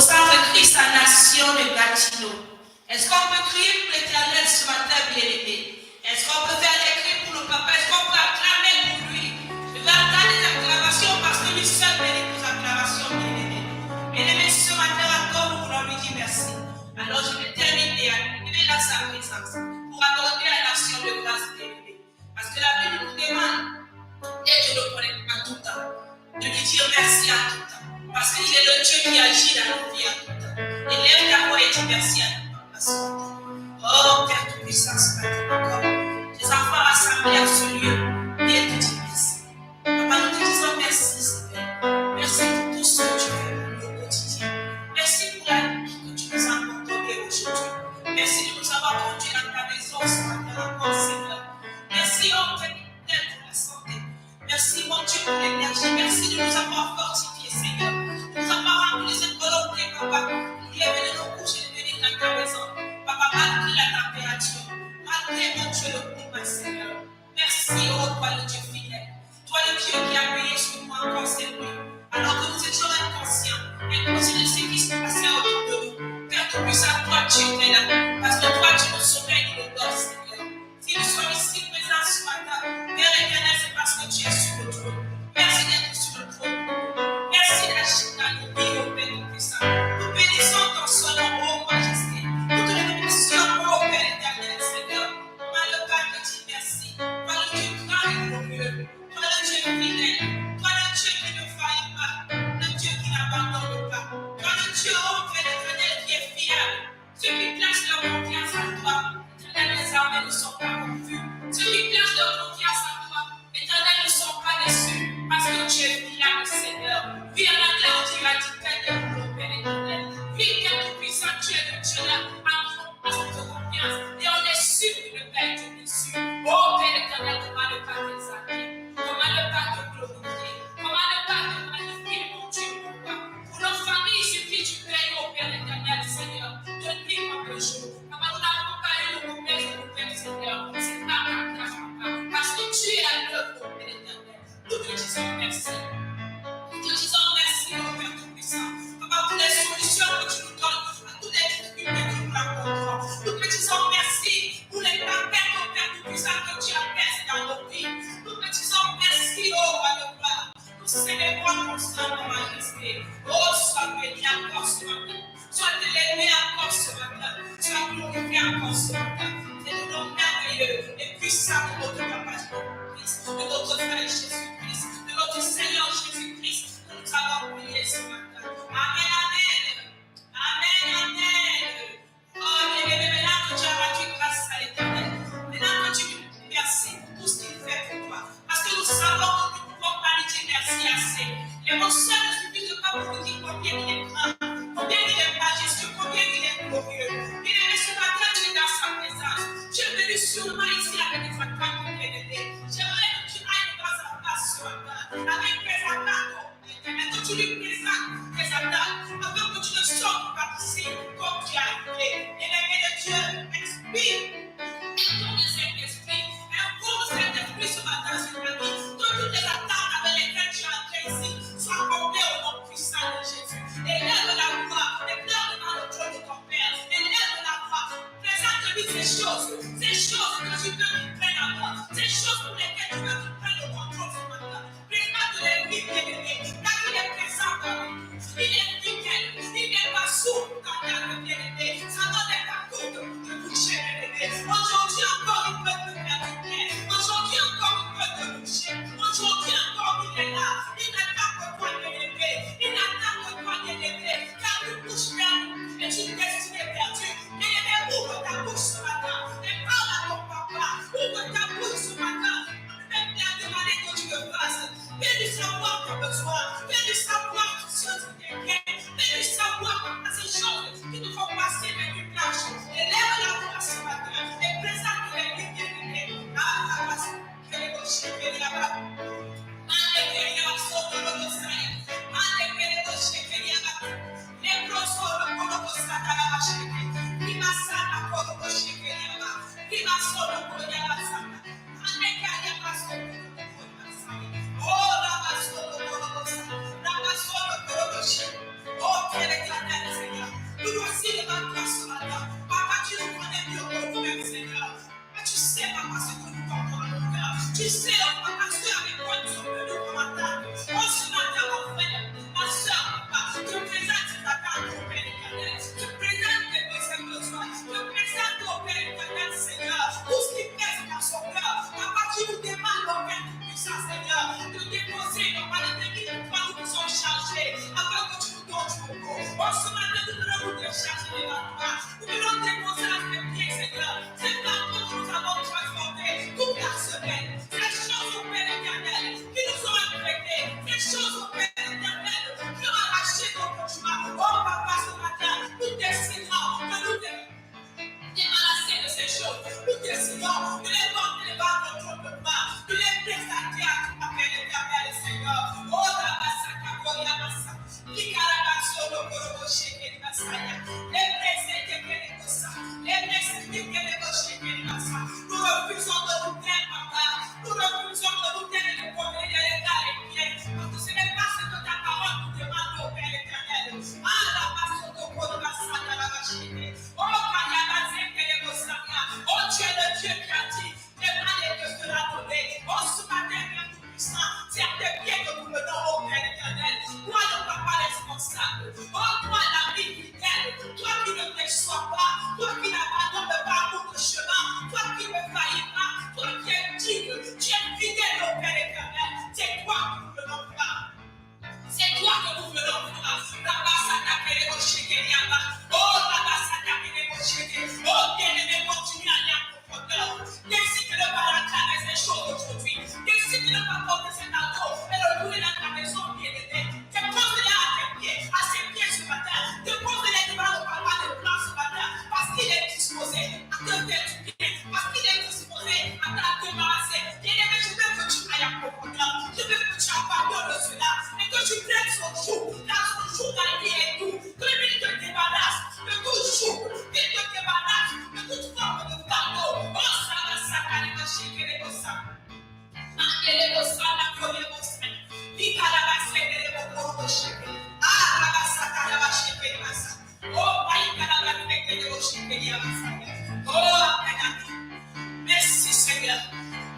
centre Christ à Nation de Gatineau. Est-ce qu'on peut crier pour l'Éternel ce matin, bien-aimé? Est-ce qu'on peut faire des cris pour le papa? Est-ce qu'on peut acclamer pour lui? Je vais entendre des acclamations parce que lui seul mérite nos acclamations, bien-aimé. Bien-aimé, ce matin encore, nous voulons lui dire merci. Alors je vais terminer à lui dans sa présence pour accorder à la nation de grâce, bien-aimé. Parce que la Bible nous demande d'être reconnaître en tout temps, de lui dire merci en tout temps. Parce qu'il est le Dieu qui agit dans nos vies en tout temps. Et lève ta voix et dis merci à nous. Oh, Père Tout-Puissant, ce matin encore. Les enfants rassemblés à ce lieu, viens te dire merci. Papa, nous te disons merci, Seigneur. Merci pour tout ce que tu fais pour nous au quotidien. Merci pour la vie que tu nous as accordée aujourd'hui. Merci de nous avoir conduits dans ta maison ce matin encore, Seigneur. Merci, oh Père, pour la santé. Merci, mon Dieu, pour l'énergie. Merci de nous avoir fortifiés, Seigneur. De nous avoir rempli cette volonté, Papa. Nous lever de nos couches et de venir dans ta maison. Papa, malgré la température, malgré, mon Dieu, le climat, Seigneur. Merci, oh toi, le Dieu fidèle. Toi, le Dieu qui a veillé sur nous encore cette nuit. Alors que nous étions inconscients de ce qui se passait autour de nous. Père Tout-Puissant, toi, tu es là. Parce que toi, tu nous sommeilles et nous dors, Seigneur. Si nous sommes ici présents ce matin, Père éternel, c'est parce que tu es sur le trône. Merci d'être sur le trône. Merci d'agir dans nos vies, oh Père Tout-Puissant. Nous bénissons ton son, oh majesté. Nous te remercions, oh Père éternel, Seigneur. Toi, le Père, te dit merci. Toi, le Dieu grand et glorieux. Toi, le Dieu fidèle. Toi, le Dieu qui ne faillit pas. Le Dieu qui n'abandonne pas. Toi, le Dieu, oh Père éternel, qui est fiable. Ceux qui placent leur confiance en toi. Éternel, les armées ne sont pas confus. Ceux qui placent leur confiance en toi. Éternel, ne sont pas déçus. Parce que tu es fiable, Seigneur. Vie en anglais, on dira du Père éternel. Vie que tout-puissant, tu es le Dieu là. Parce que te confiance. Et on est sûr que le Père est déçu. Oh Père éternel, comment ne pas t'exalter? Comment ne pas te glorifier? Comment ne pas te magnifier, mon Dieu, pour toi? Pour nos familles, il suffit du Père, oh Père éternel, Seigneur. De nuit comme de jour. Comment nous n'avons pas eu le couplet de nous faire, Seigneur. C'est pas par grâce, Papa. Parce que tu es à l'œuvre, oh Père éternel. Nous te disons merci. Nous te disons merci, oh Père Tout-Puissant. Papa, pour les solutions que tu nous donnes à toutes les difficultés que nous rencontrons. Nous te disons merci pour les tempêtes, oh Père Tout-Puissant, que tu as faites dans nos vies. Nous te disons merci, oh Roi de gloire. Nous célébrons ton sang, oh Majesté. Oh, sois béni encore ce matin. Sois élevé encore ce matin. Sois glorifié encore ce matin. C'est le nom merveilleux et puissant de notre Papa Jésus-Christ, de notre Frère Jésus-Christ, de notre Seigneur Jésus-Christ, que nous avons prié ce matin. Amen, amen. Amen, amen. Oh, bien-aimé, maintenant que tu as rendu grâce à l'Éternel, maintenant que tu lui dis merci pour tout ce qu'il fait pour toi, parce que nous savons que nous ne pouvons pas lui dire merci assez. Les mots seuls ne suffisent pas pour nous dire combien il est grand, combien il est majestueux, combien il est glorieux. Bien-aimé, ce matin, tu es dans sa présence. Tu es venu sûrement ici avec des attentes, bien-aimé. J'aimerais que tu ailles dans sa place ce matin, avec tes attentes. Et que tu lui présentes tes attentes, afin que tu ne sortes pas d'ici comme tu as appelé. Bien-aimé de Dieu, expire. Ton Saint-Esprit, impose Saint-Esprit ce matin sur ta vie. Que toutes les attentes avec lesquelles tu es entré ici soient comblées au nom puissant de Jésus. Élève la voix, élève devant le trône de ton Père, élève la voix, présente-lui ces choses que tu veux qu'il prenne en main, ces choses pour lesquelles tu veux qu'il prenne le contrôle ce matin. Présente-les lui, bien-aimé, car il est présent dans nous. Il est fidèle, il n'est pas sourd quand il a bien-aimé. Ça n'est pas tout de toucher, bien-aimé. Aujourd'hui encore, il peut te faire du bien. Aujourd'hui encore, il peut te toucher. Aujourd'hui encore, il est là. Il n'attend que toi, bien-aimé. Il n'attend que toi, bien-aimé. Car tu touches perdu et tu destiné perdu. Bien-aimé, ouvre ta bouche ce matin et parle à ton papa. Ouvre ta bouche ce matin. Fais bien demander que tu le fasses. Fais-lui savoir ton besoin. Fais-lui savoir tout ce qui t'inquiète. Fais-lui savoir ces choses qui nous font passer les nuits blanches. Élève la voix ce matin et présente-les lui, bien-aimé. Ah, parce que les gauchers viennent là-bas. Oh, toi. Nous voulons déposer à tes pieds, Seigneur. C'est par toi que nous avons transformé toute la semaine. Ces choses au Père éternel qui nous ont infectés. Ces choses au Père éternel qui ont arraché notre chemin. Oh Papa, ce matin, nous décidons que nous débarrasser de ces choses. Nous décidons de les porter devant notre main, de les présenter à tout appel éternel, Seigneur. Oh la Basaka, oh la Bassa. L'Ikarabasso, le Korobo, Sheke, Basaya. Les blessés qui viennent de ça. Les blessés qui viennent de Sheke, Bassa. Nous refusons de nous taire, Papa. Nous refusons de nous taire et de promener les gars et pieds. Parce que ce n'est pas ce que ta parole nous demande au Père éternel. Ah la Basso, le Korobo, Basaya, la Basheke. Oh, oh, tu es le Dieu qui a dit, les malais que sera donné. Oh, ce matin, Père tout-puissant, c'est à tes pieds que nous menons au Père éternel. Toi, le papa responsable. Oh, toi, l'ami fidèle. Toi qui ne déçois pas. Toi qui n'abandonnes pas beaucoup de chemin. Toi qui ne faillis pas. Toi qui es digne. Tu es fidèle au Père éternel. C'est toi que nous menons pas. C'est toi que nous venons voir. Oh, bien-aimé, continue à aller en profondeur. Décide de ne pas attraper ces choses aujourd'hui. Décide de ne pas porter cet anneau et le louer dans ta maison, bien-aimé. Dépose-les à tes pieds, à ses pieds ce matin. Dépose-les devant le papa de blanc ce matin. Parce qu'il est disposé à te faire du bien. Parce qu'il est disposé à te débarrasser. Bien-aimé, je veux que tu ailles en profondeur. Je veux que tu abandonnes cela. Et que tu prennes son jour. Car son jour dans la vie est tout. Que lui te débarrasse de tout jour. Qu'il te débarrasse de toute forme de fardeau. Oh, ça va, ça va, les machines, les bossins. Les bossins, la première bossins. L'Ika la basse, les bossins. Ah, la basse, la basse, les bossins. Oh, Maïka la basse, les bossins, les bossins. Oh, merci Seigneur.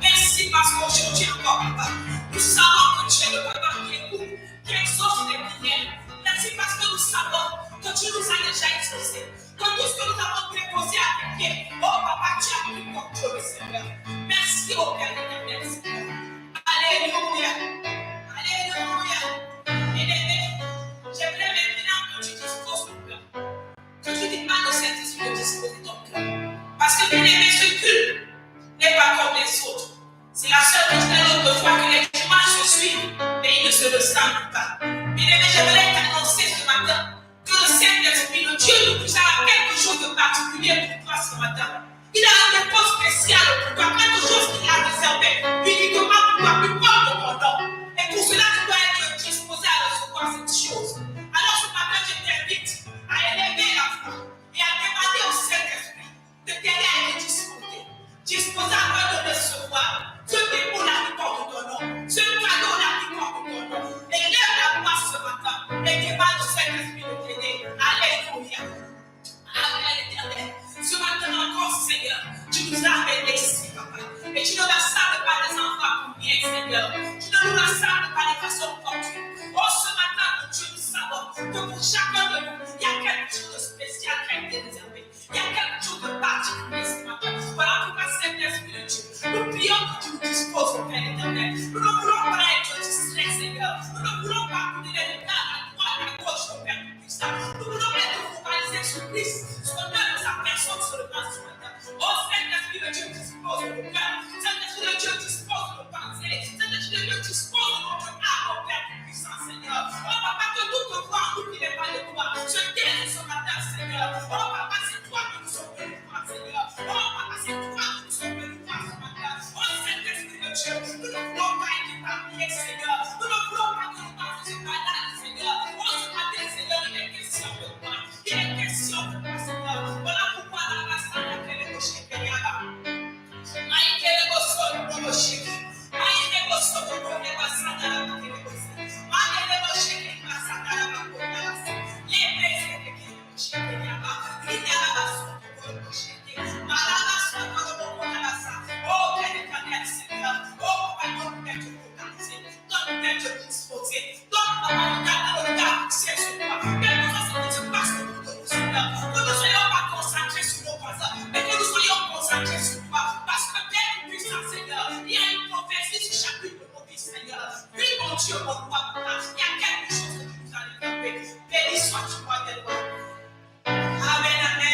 Merci parce qu'aujourd'hui encore, Papa, nous savons que tu es le Papa qui écoute, qui exauce les prières. Merci parce que nous savons que tu nous as déjà exaucés. Que tout ce que nous avons déposé à tes pieds, oh Papa, tu as pris contrôle, Seigneur. Merci au Père éternel, Seigneur. Alléluia. Alléluia. Bien-aimé, j'aimerais maintenant que tu disposes ton cœur. Que tu demandes au Saint-Esprit de disposer ton cœur. Parce que bien-aimé, ce culte n'est pas comme les autres. C'est la seule autre fois que les dimanches se suivent, mais ils ne se ressemblent pas. Bien-aimé, j'aimerais t'annoncer ce matin que le Saint-Esprit, le Dieu nous a quelque chose de particulier pour toi ce matin. Il a un dépôt spécial pour toi, quelque chose qu'il a réservé uniquement pour toi, plus fort que ton nom. Et pour cela, tu dois être disposé à recevoir cette chose. Alors ce matin, je t'invite à élever la foi et à demander au Saint-Esprit de t'aider à être disposé à te recevoir ce dépôt-là qui porte ton nom, ce cadeau-là qui porte ton nom. Élève la voix ce matin et demande au Saint-Esprit de t'aider. Alléluia. Amen, éternel. Ce matin encore, Seigneur, tu nous as aidés ici, Papa. Et tu ne rassembles pas les enfants pour bien, Seigneur. Tu ne nous rassembles pas de façon fortuite. Oh, ce matin, mon Dieu, nous savons que pour chacun de nous, il y a quelque chose de spécial qui a été réservé. Il y a quelque chose de particulier ce matin. Voilà pourquoi, Saint-Esprit de Dieu, nous prions que tu nous disposes, au Père éternel. Nous ne voulons pas être distraits, Seigneur. Nous ne voulons pas courir les regards à droite, à gauche, au Père puissant. Nous voulons être focalisés sur Christ, sur l'œuvre de sa personne sur le plan ce matin. Oh, Saint-Esprit de Dieu, dispose de nos cœurs. Saint-Esprit de Dieu, dispose de nos pensées. Saint-Esprit de Dieu, dispose de notre âme, au Père puissant, Seigneur. Oh, Papa, que toute voix nous qui n'est pas de toi, je t'aide ce matin, Seigneur. Oh, Papa, c'est toi que nous sommes venus voir, Seigneur. Oh, Papa, c'est toi que nous sommes venus voir ce matin. Oh, Saint-Esprit de Dieu, nous ne voulons pas être épargnés, Seigneur. Nous ne voulons pas que nous passions par là, Seigneur. Oh, ce matin, Seigneur, il est question de toi. Il est question de toi, Seigneur. Voilà pourquoi la race à laquelle les rochers péniala. Maïke les bossons de rochers. Maïke les bossons de rochers. Maïke les bossons de rochers. Maïke les bossons de rochers. Les blessés de rochers péniala. Il y a la bossons de rochers. Malabasson de rochers. Oh, Père éternel, Seigneur. Oh, Papa, donne-nous d'être focalisé. Donne-nous d'être disposé. Donne-nous de regarder fixé sur toi. Quelque chose qui se passe autour de nous, Seigneur. Que nous ne soyons pas concentrés sur nos voisins, mais que nous soyons concentrés sur toi. Parce que Père puissant, Seigneur, il y a une prophétie sur chacune de nos vies, Seigneur. Oui, mon Dieu, mon roi, Papa, il y a quelque chose que tu nous as réservé. Béni sois-tu, moi, de loin. Amen, amen.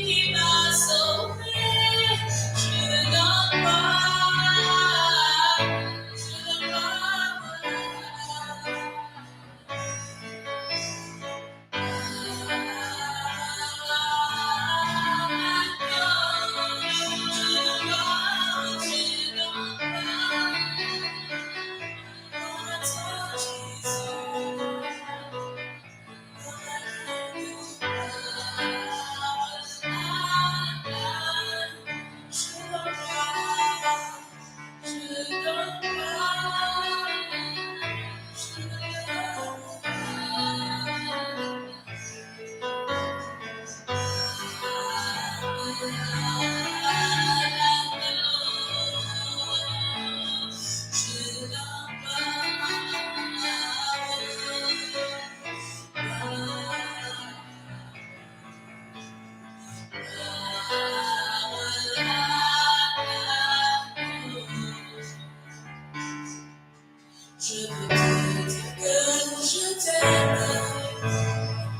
qui m'a sauvé, je donne gloire, je donne gloire. Je veux te dire que je t'aime,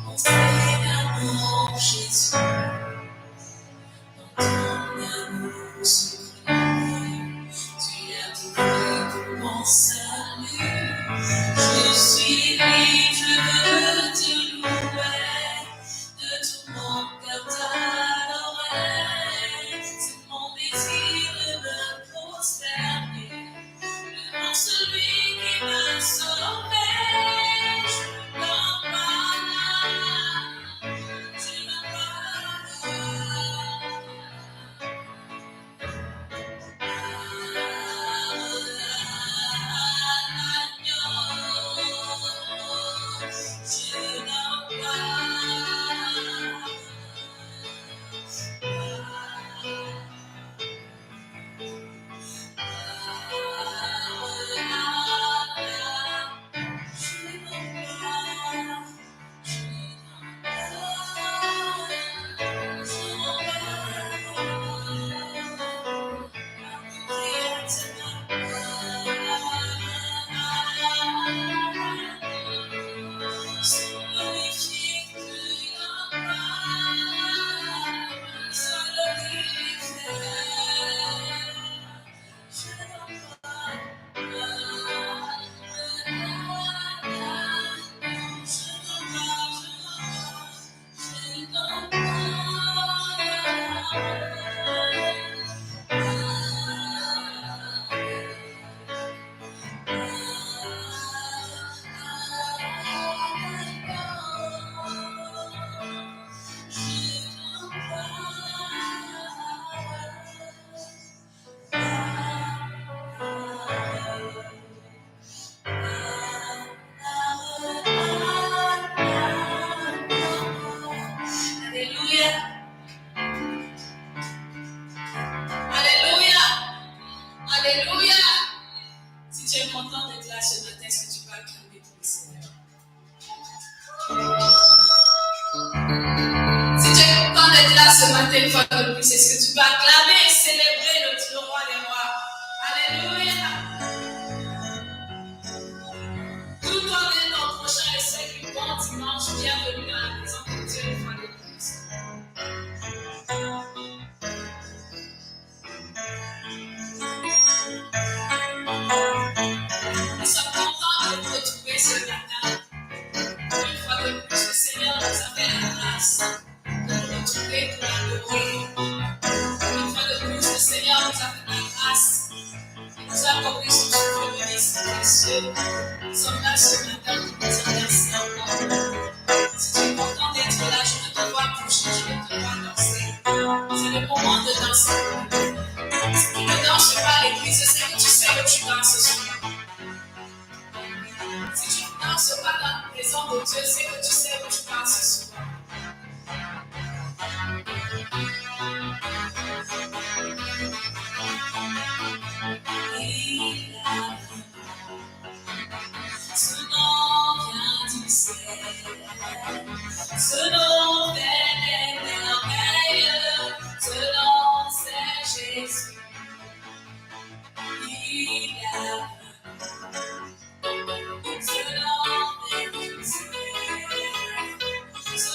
mon Seigneur, mon Jésus, dans ton amour suprême, tu as tout fait pour mon salut. Je suis libre, je veux te louer, de tout mon cœur t'adorer. C'est mon désir de me prosterner devant celui qui m'a sauvé. Je m'appelle, je Alléluia. Alléluia. Alléluia. Si tu es content d'être là ce matin, est-ce que tu peux acclamer pour le Seigneur? Si tu es content d'être là ce matin, une fois de plus, est-ce que tu peux acclamer et célébrer le roi des rois? Alléluia. Tout comme est ton prochain et ceux qui vont dimanche, bienvenue dans la maison de Dieu une fois de plus. Nous sommes contents de nous retrouver ce matin. Une fois de plus, le Seigneur nous a fait la grâce de nous retrouver pour l'adorer. Une fois de plus, le Seigneur nous a fait la grâce. Il nous a accordé son souffle précieux. Nous sommes là ce matin pour nous dire merci encore. Si tu es content d'être là, je veux te voir bouger, je veux te voir danser. C'est le moment de danser. Si tu ne danses pas à l'église, je sais que tu sais que tu danses ce soir. Si tu ne danses pas dans la maison de Dieu, c'est que tu sais que tu danses ce soir. Ce nom vient du ciel, ce nom est merveilleux, ce nom c'est Jésus. Il a ce nom est du ciel, ce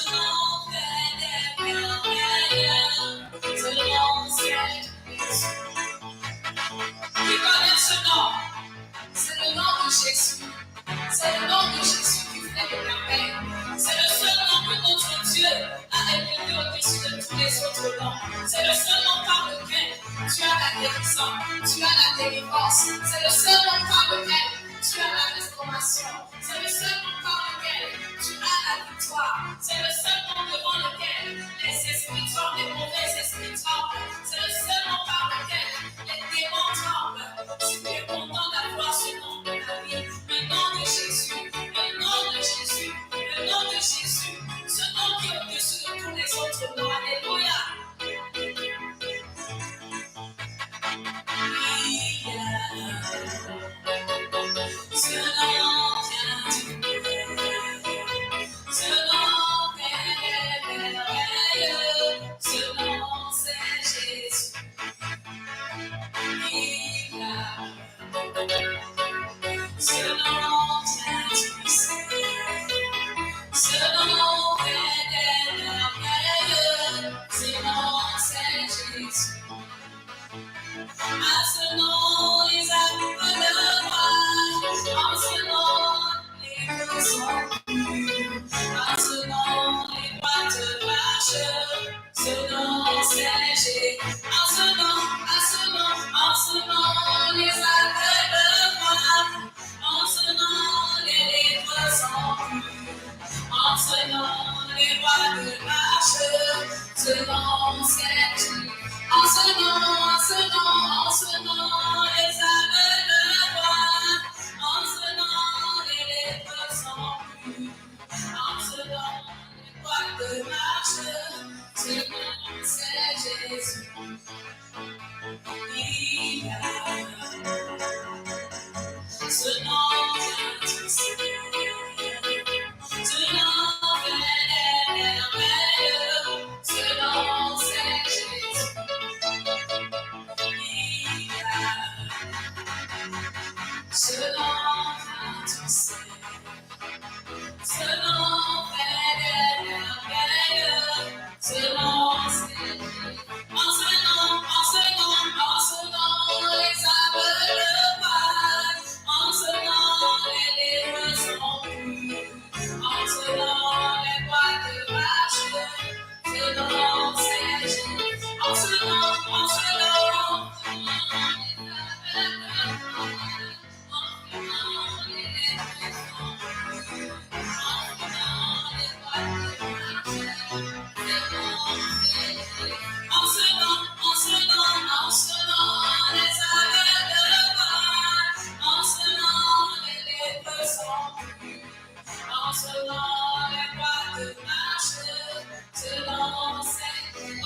nom. C'est le seul nom par lequel tu as la guérison, tu as la délivrance. C'est le seul nom par lequel tu as la restauration. C'est le seul nom par lequel tu as la victoire. C'est le seul nom devant lequel les esprits tremblent, les mauvais esprits tremblent. C'est le seul nom par lequel les démons tremblent. Tu es content d'avoir ce nom de la vie. Le nom de Jésus, le nom de Jésus, le nom de Jésus. Ce nom qui est au-dessus de tous les autres noms. Alléluia. Ce nom vient du ce nom est merveilleux, ce nom c'est Jésus. Il a ce nom vient du ce nom est merveilleux, ce nom c'est Jésus. À ce nom, les âmes de roi, en ce nom, les feux sont purs. À ce nom, les boîtes marchent. Ce nom, c'est Jésus. En ce nom, les âmes de roi. En ce nom, les livres sont purs. En ce nom, les boîtes marchent. Ce nom, c'est Jésus. En ce nom, les âmes le voient. En ce nom, les lèvres sont pures. En ce nom, les boîtes marchent. Ce nom, c'est Jésus. Il a ce nom vient du ciel. Ce nom est merveilleux. Ce nom, c'est Jésus. Ce nom vient du ciel. Ce nom est merveilleux. Ce nom c'est Jésus. En ce nom, les âmes le voient. En ce nom, les lèvres sont pures. En ce nom, les boîtes marchent. Ce nom c'est Jésus.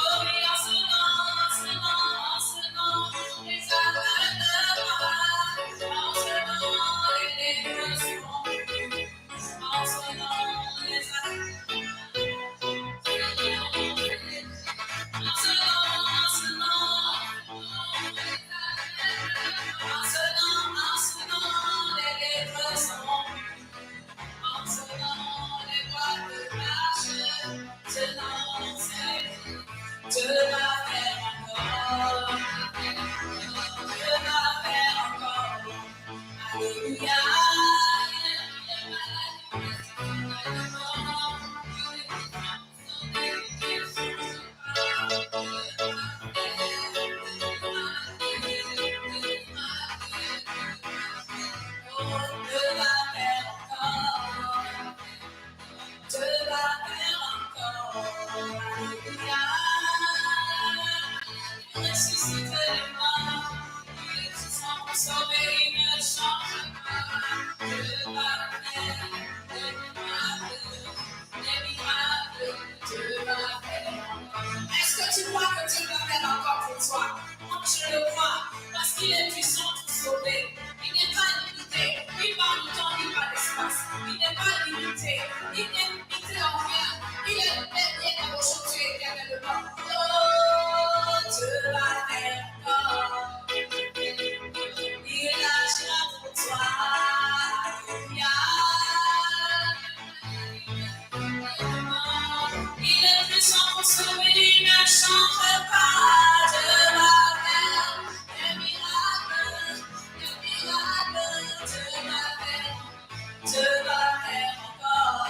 En ce nom, est-ce que tu crois que Dieu va faire encore pour toi? Moi, je le crois, parce qu'il est puissant pour sauver. Il n'est pas limité, ni par le temps, ni par l'espace. Il n'est pas limité, il n'est limité en rien. Il est le même hier, aujourd'hui et éternellement. Oh, Dieu va faire encore. Il agira pour toi. Il est puissant pour sauver, il ne change pas de la terre. Des miracles, Dieu va faire encore.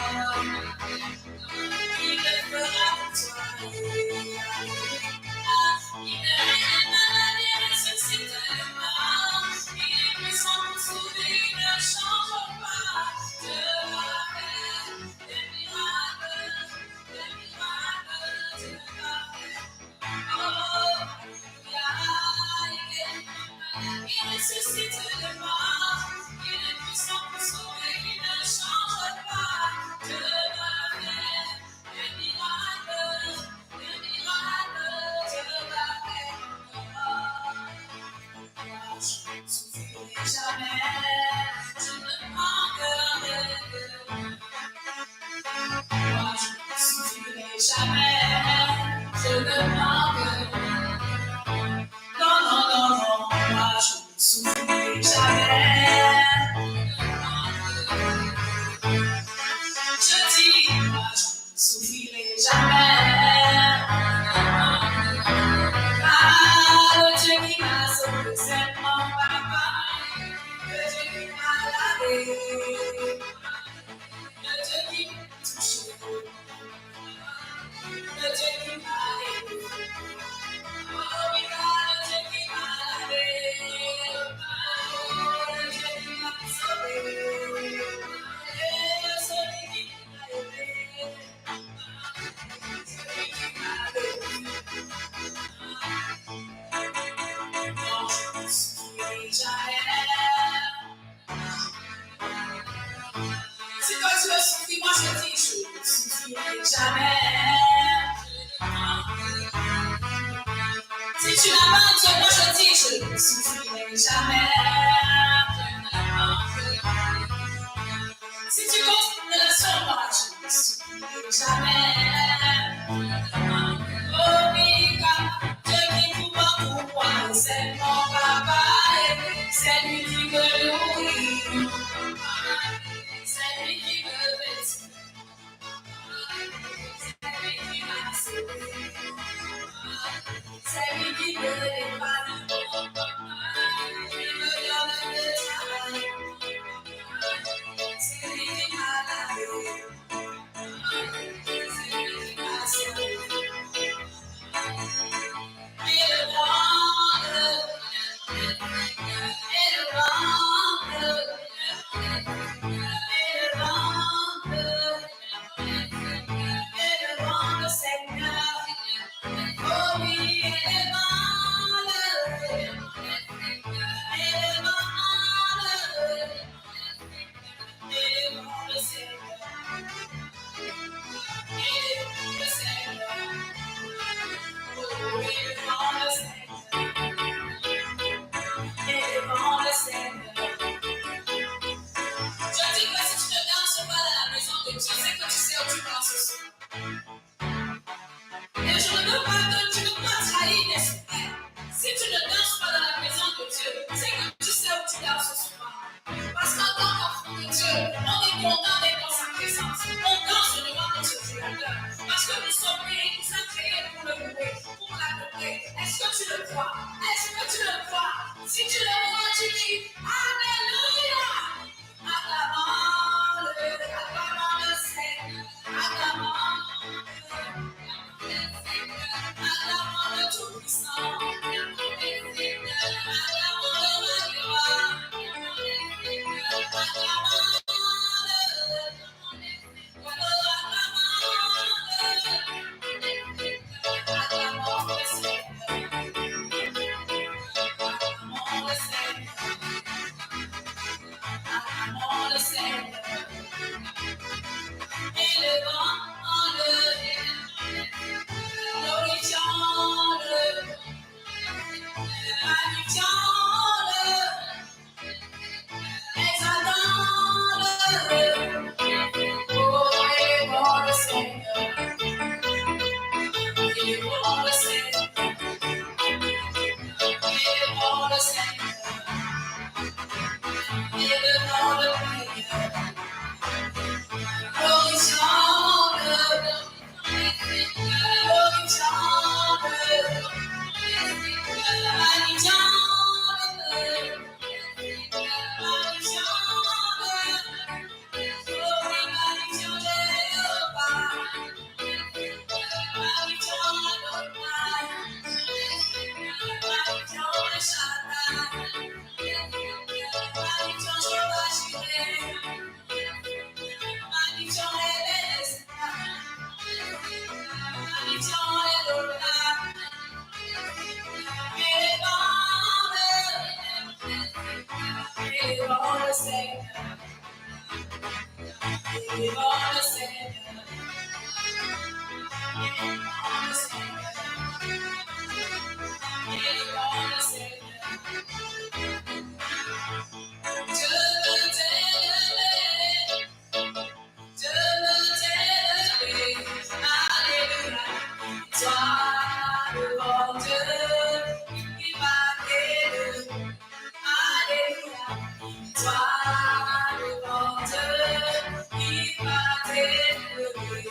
Il le fera pour toi. ressuscite de mort. Il est puissant pour sauver, il ne change pas. Je m'appelle le miracle, je m'appelle. Je ne souffrirai jamais, je ne manquerai de moi, je ne souffrirai jamais, je ne manquerai. Non, non, non, non, moi je ne souffrirai jamais. Je dis, moi je ne souffrirai jamais. Ah, le Dieu qui m'a sauvé, c'est mon papa. Le Dieu qui m'a lavé. Le Dieu qui m'a touché. Le Dieu qui m'a aidé. Oh, oui, le Dieu qui m'a lavé. Le Dieu qui m'a sauvé. Et celui qui m'a aidé. Celui qui m'a aidé. Non, je ne souffrirai jamais. Si toi tu veux souffrir, moi je dis je ne souffrirai jamais. Si tu n'as pas Dieu, moi je dis je ne souffrirai jamais. Si tu comptes une relation, moi je ne souffrirai jamais. Oh oui, car Dieu qui tout va pour moi, c'est mon papa, c'est lui qui me nourrit, c'est lui qui me vêtit, c'est lui qui m'a sauvé, c'est lui qui me dépanne, il me donne le travail, c'est lui qui m'a lavé, c'est lui qui m'a sauvé. Et le vent, Seigneur, oh oui, et le Je dis que si tu te danses pas dans la maison de Dieu, c'est que tu sais où tu danses aussi. Et je ne veux pas que tu ne pas trahir l'esprit. Si tu ne danses pas dans la maison de Dieu, c'est que tu sais où tu danses souvent. Parce qu'en tant qu'enfant de Dieu, on est content d'être dans sa présence. On danse devant notre Créateur. Parce que nous sommes créés, nous sommes créés pour le louer, pour l'adorer. Est-ce que tu le crois? Est-ce que tu le crois? Si tu le crois, tu dis Alléluia! Acclamons le Seigneur, acclamons le Tout-Puissant, acclamons le Magnifique, acclamons le Seigneur. devant le Seigneur. Devant le Seigneur. Devant le Seigneur. Je veux t'élever. Je veux t'élever. Alléluia. Toi devant Dieu, il m'a élevé. Alléluia. Toi devant Dieu, il m'a élevé.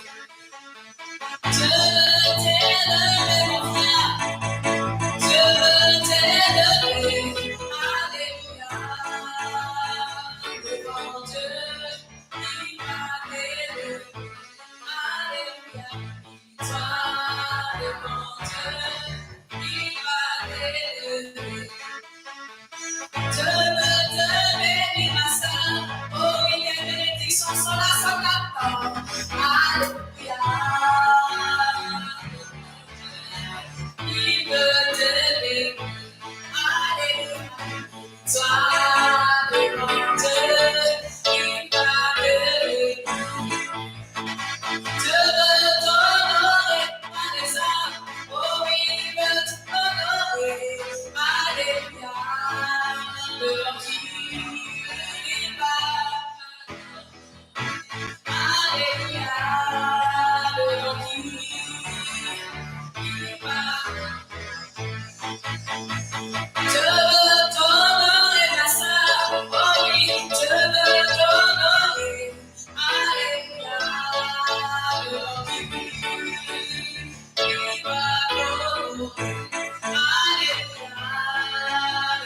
Je veux t'élever, mon frère. Je veux t'élever. Alléluia. Devant Dieu, il m'a élevé. Alléluia. Toi devant Dieu, il m'a élevé. Je veux te bénir, ma sœur. Oh, il y a des bénédictions sur la Santa. Alléluia. Il veut te bénir. Alléluia. Toi devant Dieu, il m'a béni. Je veux t'honorer, Alléluia. Oh, il veut t'honorer. Alléluia. Devant qui il va. Alléluia. Devant qui il va. Je veux t'honorer, ma sœur. Oh oui, je veux t'honorer. Alléluia. Devant qui il va t'honorer. Alléluia.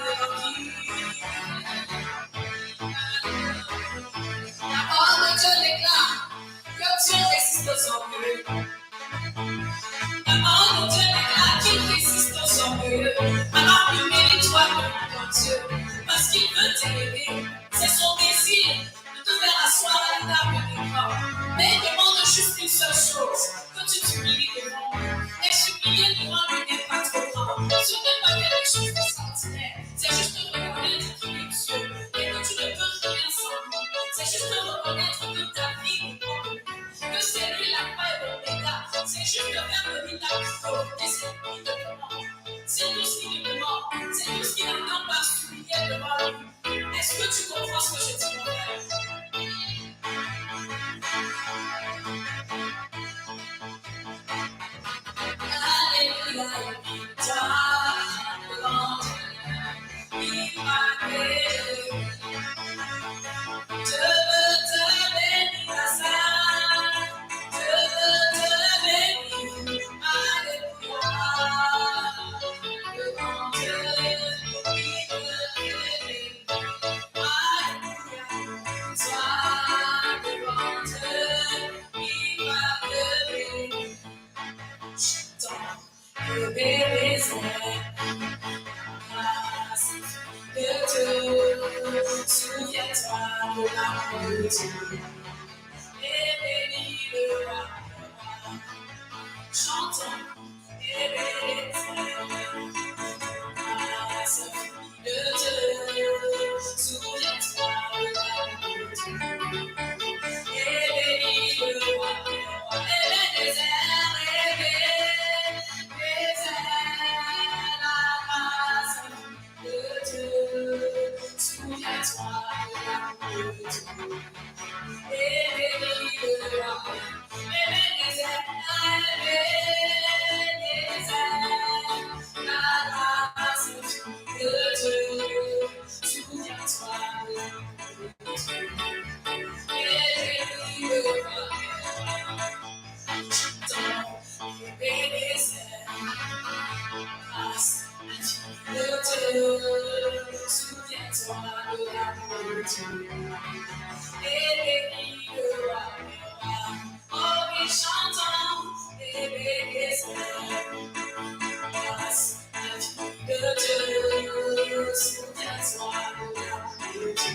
Devant qui la parole de Dieu déclare que Dieu résiste aux orgueilleux. La parole de Dieu déclare qu'il résiste aux orgueilleux. Alors humilie-toi devant Dieu, parce qu'il veut t'élever. C'est son désir de te faire asseoir à la table des grands. Mais il demande juste une seule chose, que tu t'humilies devant lui. Et supplier devant lui n'est pas trop grand. Ce n'est pas quelque chose d'extraordinaire. C'est juste de reconnaître qu'il est Dieu et que tu ne peux rien sans lui. C'est juste de reconnaître que ta vie dépend de lui, que c'est lui la paix et l'oméga. C'est juste de faire de lui la priorité. C'est lui qui te demande. C'est tout ce qu'il lui demande. C'est tout ce qu'il attend par supplier devant lui. Est-ce que tu comprends ce que je dis, mon frère? Alléluia. Toi, devant Dieu, il m'a élevé. Je veux te bénir, ma sœur. Je veux te bénir. Alléluia. Devant Dieu, il veut t'aimer. Alléluia. Toi, devant Dieu, il m'a élevé. Chantons le baiser, grâce de Dieu. Souviens-toi de la beauté et bénis le roi. Chantons et bénissons, grâce de Dieu. Souviens-toi de la beauté et bénis le roi. Et les déserts, et les déserts, la grâce de Dieu. Souviens-toi de la beauté et bénis le roi. Et les déserts, la grâce de Dieu. Souviens-toi de la beauté et bénis le roi. Grâce de Dieu, souviens-toi de la beauté et bénis le roi. Oh oui, chantons et bénissons. Grâce de Dieu, souviens-toi de la beauté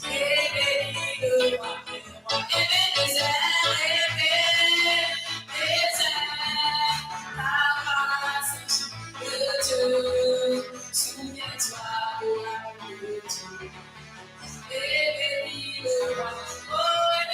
et bénis le roi. Et les déserts, la grâce de Dieu. Souviens-toi de la beauté et bénis le roi. Oh, et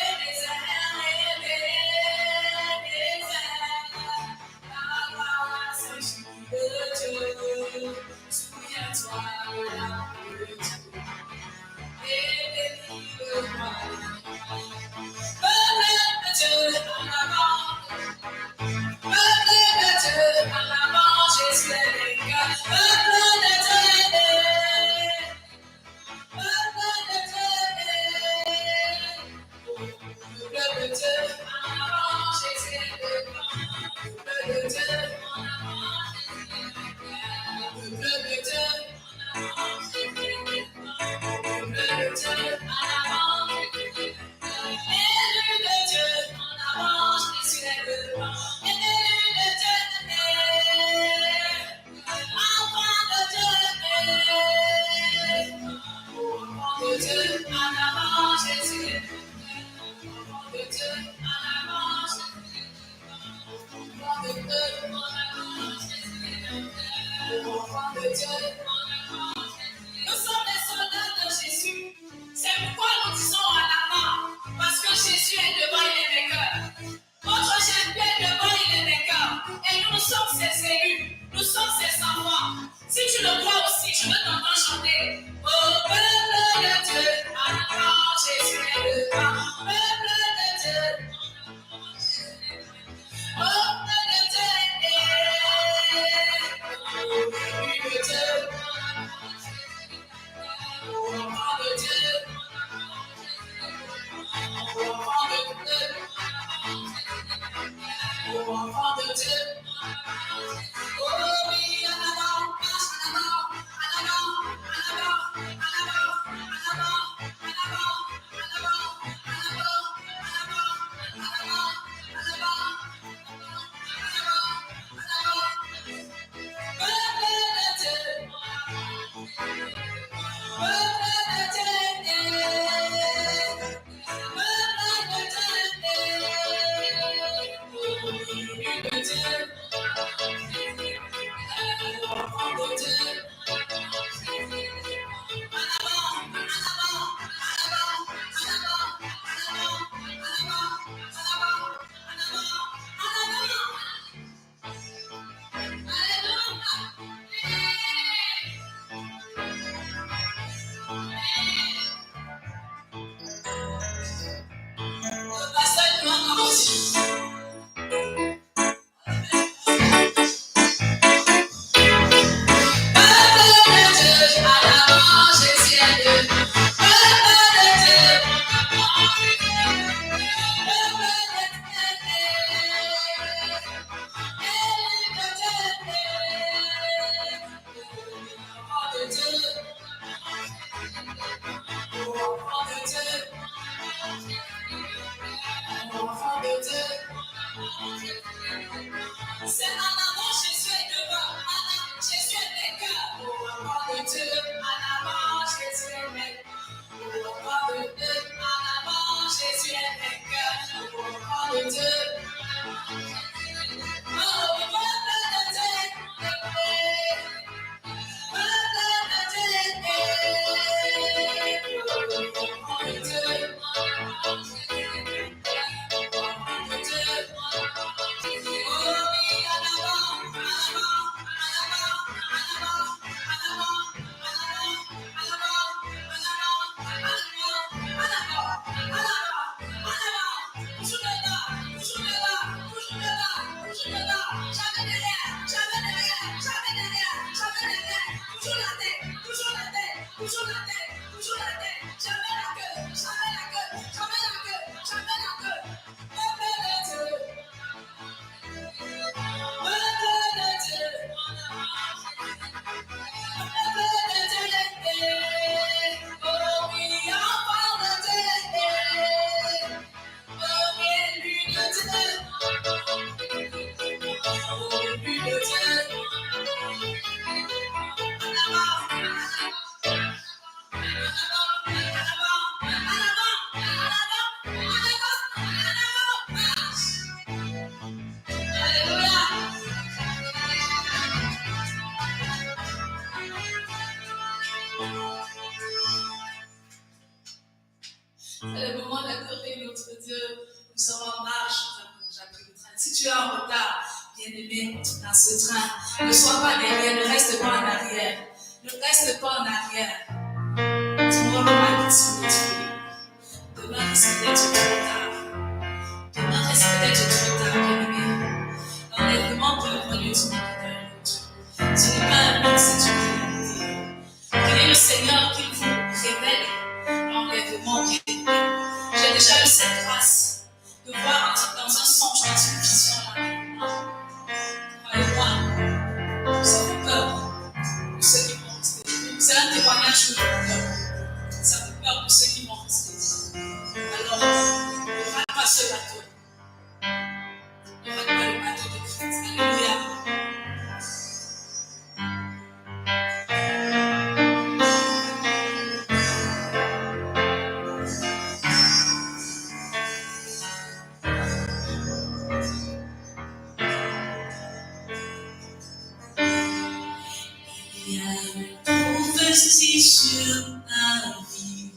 Il y a une prophétie sur ma vie.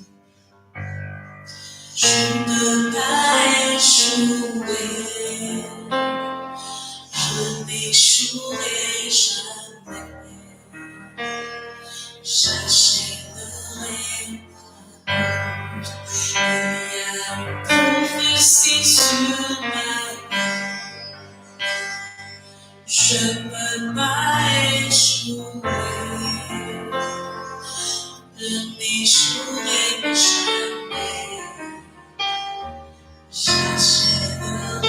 Je ne peux pas échouer. Je n'échouerai jamais. J'achèverai ma route. Il y a une prophétie sur ma vie. Je ne peux pas échouer. Je n'échouerai jamais. J'achèverai ma route.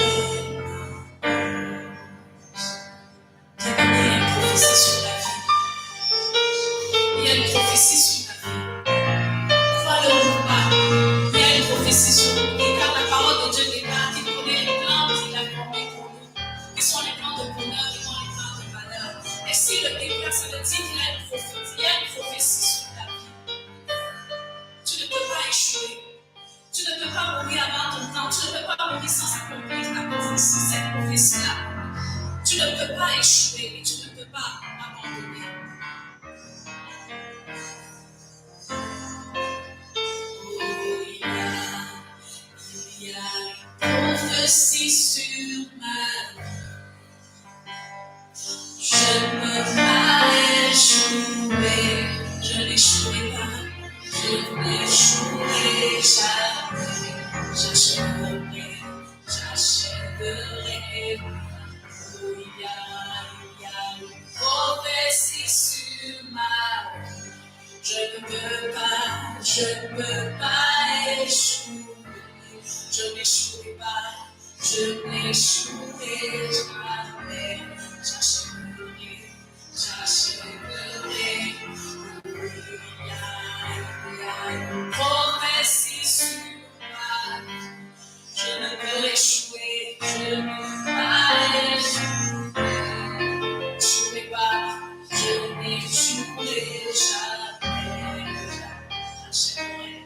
Il y a une prophétie sur la vie. Il y a une prophétie sur la vie. Crois-le ou pas, il y a une prophétie sur nous. Car la parole de Dieu déclare qu'il connaît les plans qu'il a formés pour nous. Qui sont les plans de bonheur et non les plans de malheur. Et s'il le déclare, ça veut dire qu'il y a une prophétie. Il y a une prophétie sur ta vie. Tu ne peux pas échouer. Tu ne peux pas mourir avant ton temps. Tu ne peux pas mourir sans accomplir ta prophétie, cette prophétie-là. Tu ne peux pas échouer et tu ne peux pas abandonner. Il y a une prophétie sur ma vie. Je ne peux pas échouer. Je n'échouerai pas. Je n'échouerai jamais. J'achèverai. Il y a une prophétie sur ma vie. Je ne peux pas échouer. Je n'échouerai pas. Je n'échouerai jamais. J'achèverai. Il y a une prophétie sur ma vie. Je ne peux échouer. Je ne peux pas échouer. Je n'échouerai jamais. J'achèverai.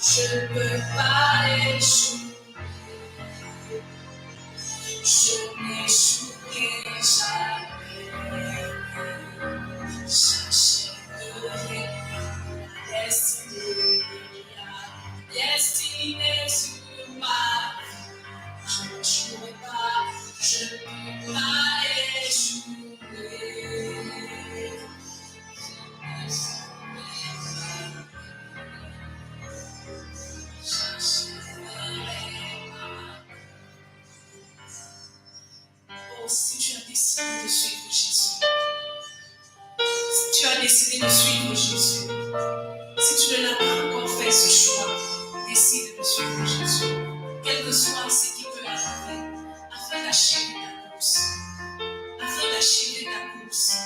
Je ne peux pas échouer. Je n'échouerai jamais. J'achèverai la destinée sur ma vie. Je n'échouerai pas. Je ne peux pas échouer. Si tu as décidé de suivre Jésus, si tu as décidé de suivre Jésus, si tu ne l'as pas encore fait ce choix, décide de suivre Jésus, quel que soit ce qui peut arriver, afin d'achever ta course. Afin d'achever ta course.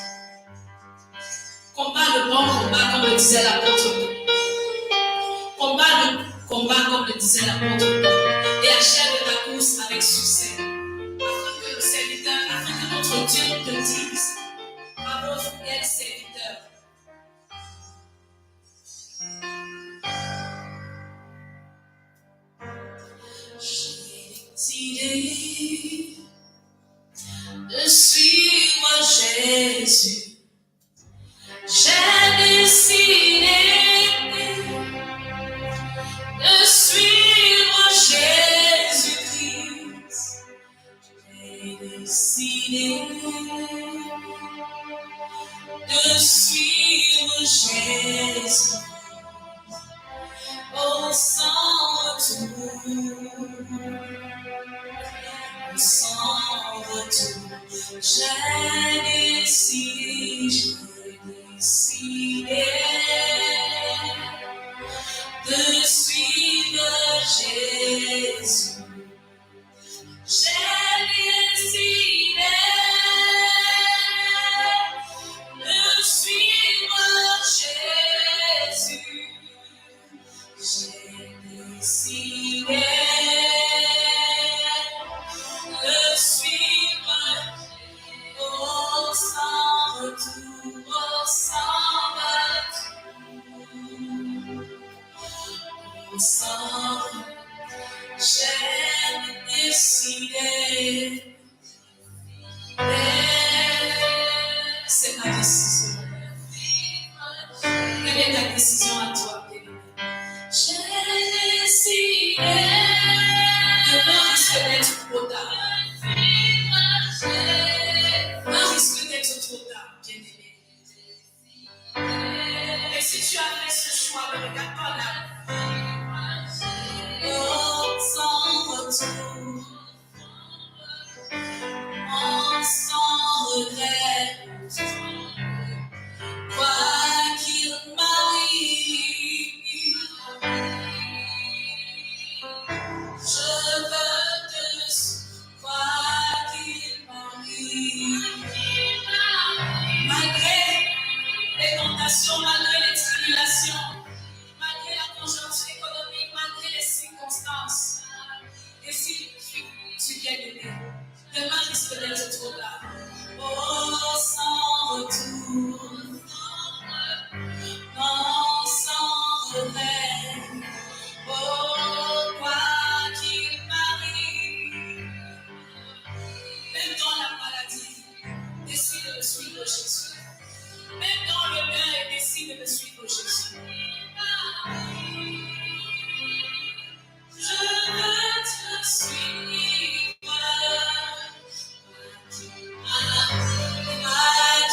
Combat le bon combat, comme le disait l'apôtre Paul. Combat le combat, comme le disait l'apôtre Paul. Et achève ta course avec succès. Afin que notre Dieu te dise, bravo, fidèle serviteur. J'ai décidé de suivre Jésus. J'ai décidé de suivre Jésus-Christ. J'ai décidé de suivre Jésus au sans retour. sans retour. J'ai décidé de suivre Jésus. J'ai décidé de suivre Jésus. J'ai décidé de suivre sans retour, sans retour, sans retour. J'ai décidé. C'est ma décision. Quelle est ta décision à toi, bien-aimé? J'ai décidé de risque d'être trop tard. Un risque d'être trop tard, bien-aimé. Et si tu as fait ce choix, ne regarde pas là. Oh, sans retour, oh, sans regret. Quoi qu'il m'arrive, je veux te suivre. Quoi qu'il m'arrive, malgré les tentations, malgré les tribulations, malgré la conjoncture économique, malgré les circonstances. Et si tu viens d'aimer, demain risque d'être trop tard. Oh, sans retour. Non, sans regret, oh, quoi qu'il m'arrive, même dans la maladie, décide de suivre Jésus. Même dans le deuil, décide de suivre Jésus. Je veux te suivre, quoi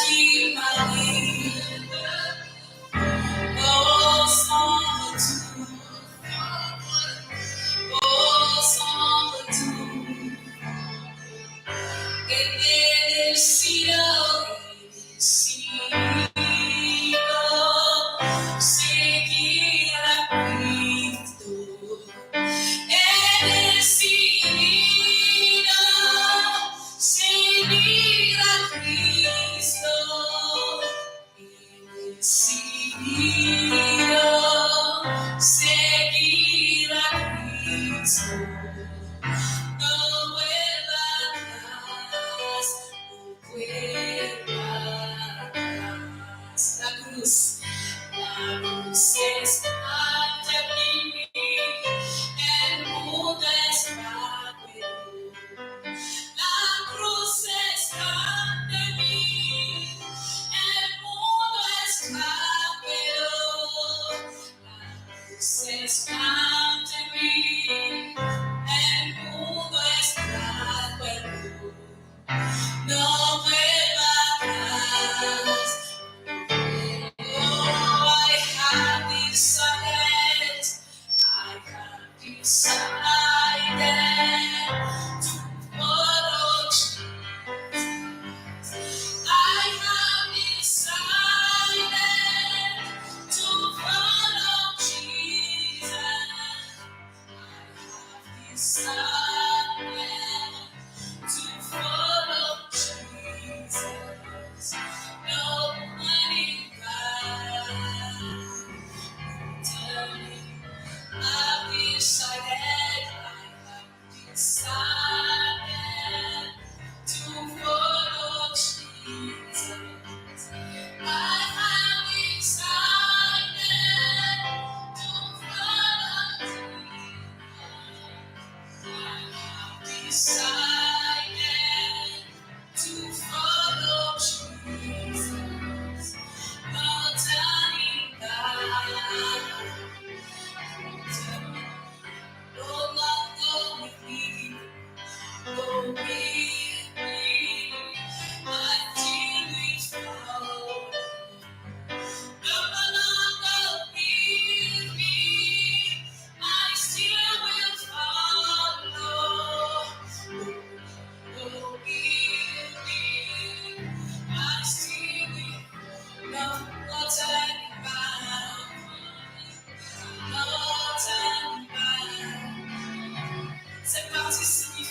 qu'il m'arrive. Oh, sans retour, oh, sans retour, et décido, seguir a Cristo, he decidido seguir a Cristo. Decidido seguir a Cristo, no vuelva atrás, no vuelva atrás. La cruz está ante mí, el mundo está perdido. La cruz está ante mí, el mundo está peor. La cruz está ante mí, el mundo está peor. No vuelva atrás. Oh, I have decided to follow Jesus. I have decided to follow Jesus. I have decided to follow Jesus. No money back. I've decided to follow Jesus. I have decided to follow Jesus. I have decided to follow Jesus. No turning back. No longer with me, go with me, until we fall. No longer with me, I still will follow.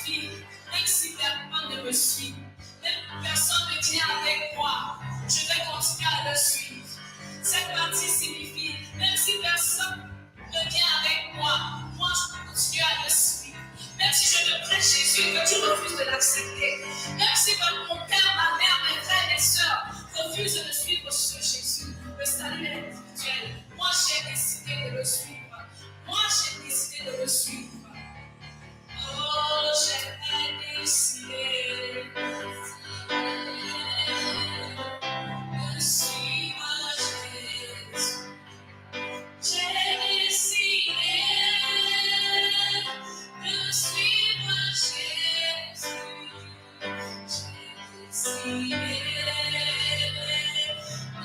signifie, même si personne ne me suit, même si personne ne vient avec moi, je vais continuer à le suivre. Cette partie signifie, même si personne ne vient avec moi, moi je vais continuer à le suivre. Même si je te prête Jésus et que tu refuses de l'accepter, même si mon père, ma mère, mes frères et sœurs refusent de suivre ce Jésus, le salut est individuel. Moi j'ai décidé de le suivre. Moi j'ai décidé de le suivre. Oh, j'ai décidé de suivre Jésus. J'ai décidé de suivre Jésus. J'ai décidé de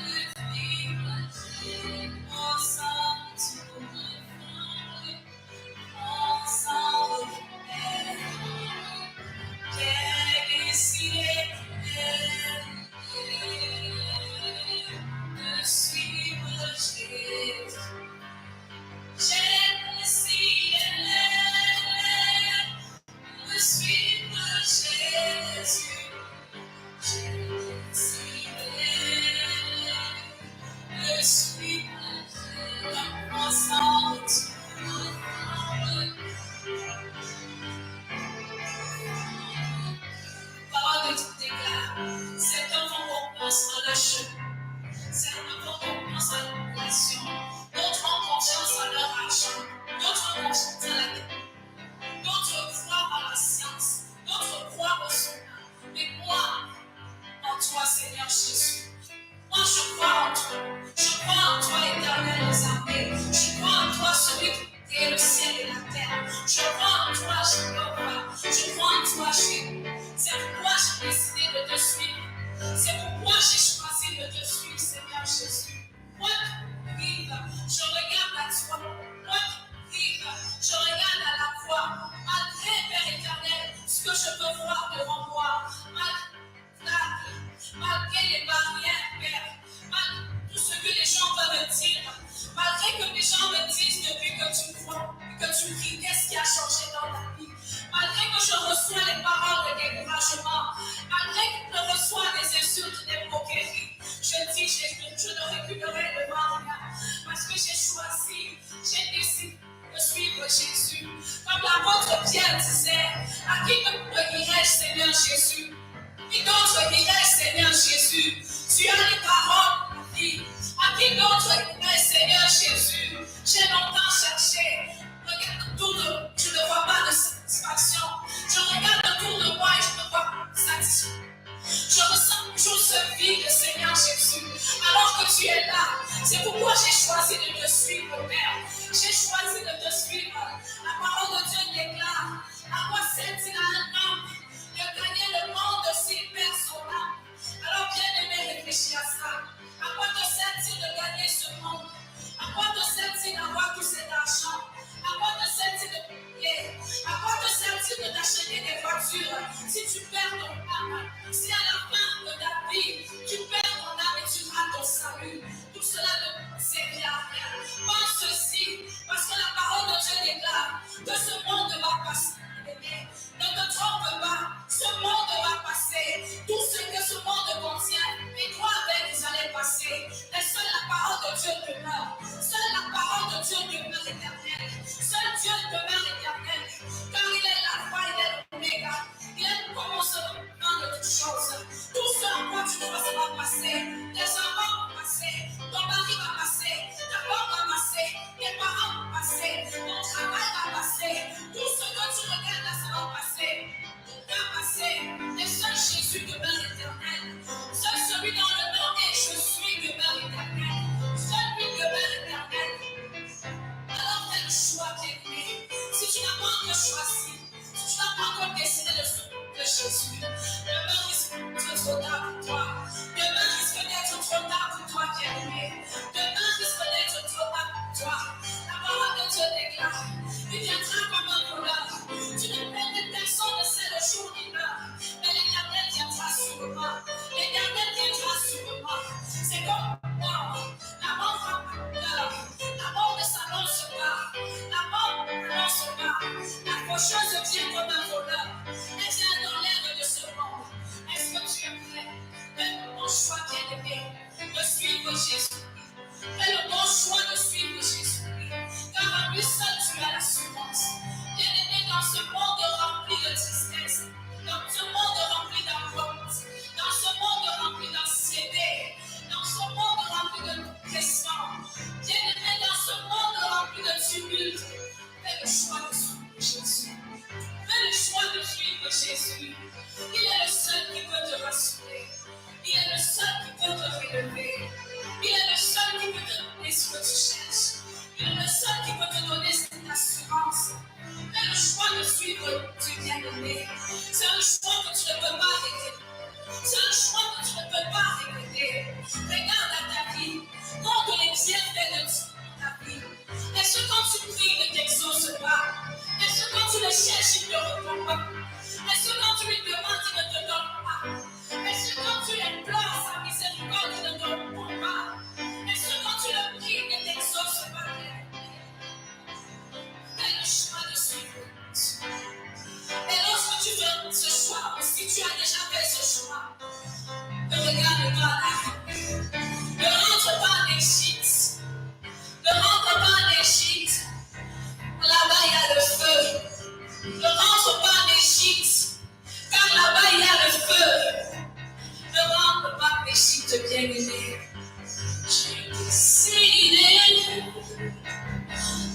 suivre Jésus. Ensemble, tout le monde. Ensemble, j'ai décidé de suivre Jésus. J'ai décidé de suivre Jésus. J'ai décidé de suivre Jésus. Ensemble, parole de Dieu déclare, certains vont confiance en le chemin, certains vont confiance en la relation, d'autres ont confiance en leur argent, d'autres ont confiance en la technique, d'autres croient en la science, d'autres croient au son. Mais moi, en toi, Seigneur Jésus, moi je crois en toi. Je crois en toi, éternel des armées. Je crois en toi, celui qui créé le ciel et la terre. Je crois en toi, Jéhovah. Je crois en toi, Jésus. C'est pourquoi j'ai décidé de te suivre. C'est pourquoi j'ai choisi de te suivre, Seigneur Jésus. Quoi qu'il arrive, je regarde à toi. Quoi qu'il arrive, je regarde à la croix. Malgré, Père éternel, ce que je peux voir devant moi. Malgré les barrières, Père, malgré tout ce que les gens peuvent me dire, malgré que les gens me disent depuis que tu crois, que tu pries, qu'est-ce qui a changé dans ta vie, malgré que je reçois les paroles de découragement, malgré que je reçois des insultes, des moqueries, je dis, je ne reculerai devant rien, parce que j'ai choisi, j'ai décidé de suivre Jésus. Comme l'apôtre Pierre disait, à qui me irai-je, Seigneur Jésus? Qui d'autre irait, Seigneur Jésus? Tu as les paroles de vie. À qui d'autre irait, Seigneur Jésus? J'ai longtemps cherché. Regarde autour de moi, je ne vois pas de satisfaction. Je regarde autour de moi et je ne vois pas de satisfaction. Je ressens toujours ce vide, Seigneur Jésus, alors que tu es là. C'est pourquoi j'ai choisi de te suivre, Père. J'ai choisi de te suivre. La parole de Dieu déclare. À quoi sert-il à un homme de gagner le monde s'il perd son âme? Alors, bien-aimé, réfléchis à ça. À quoi te sert-il de gagner ce monde? À quoi te sert-il d'avoir tout cet argent? À quoi te sert-il de payer? À quoi te sert-il de t'acheter des voitures si tu perds ton âme? Si à la fin de ta vie, tu perds ton âme et tu rates ton salut, tout cela ne servira à rien. Pense ceci, parce que la parole de Dieu déclare que ce monde va passer. Ne te trompe pas, ce monde va passer. Tout ce que ce monde contient, et toi avec, vous allez passer. Mais seule la parole de Dieu demeure. Seule la parole de Dieu demeure éternelle. Seul Dieu demeure éternel. Car il est l'alpha, il est l'oméga. Il est le commencement de toutes choses. Tout ce en quoi tu dois, ça va passer. Tes enfants vont passer. Ton mari va notre Jésus. Il est le seul qui peut te rassurer. Il est le seul qui peut te relever. Il est le seul qui peut te donner ce que tu cherches. Il est le seul qui peut te donner cette assurance. Fais le choix de suivre du bien-aimé. C'est un choix que tu ne peux pas arrêter. C'est un choix que tu ne peux pas répéter. Regarde à ta vie. Compte les bienfaits de Dieu dans ta vie. Est-ce que quand tu pries, il ne t'exauce pas? Est-ce que quand tu le cherches, il ne te répond pas? Est-ce que quand tu lui demandes, il ne te donne pas? Est-ce que quand tu implores sa miséricorde, il ne te répond pas? Est-ce que quand tu le pries, il ne t'exauce pas? Fais le choix de suivre. Et lorsque tu fais ce choix, ou si tu as déjà fait ce choix, ne regarde pas là. Ne rentre pas en Égypte. Ne rentre pas en Égypte. Là-bas, il y a le feu. Ne rentre pas en Égypte. Car là-bas, il y a le feu. Ne rentre pas en Égypte, bien-aimé. J'ai décidé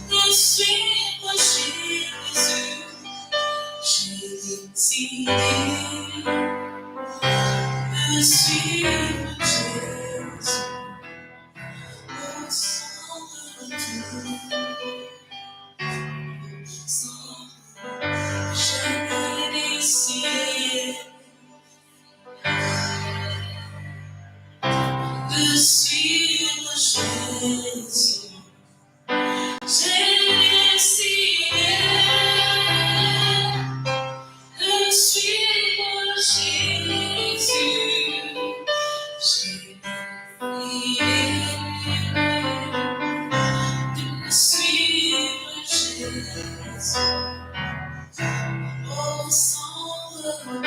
de suivre Jésus. J'ai décidé de suivre Jésus. Sans retour. J'ai décidé de suivre Jésus. J'ai décidé de suivre Jésus. J'ai décidé de suivre Jésus. Oh, sans retour.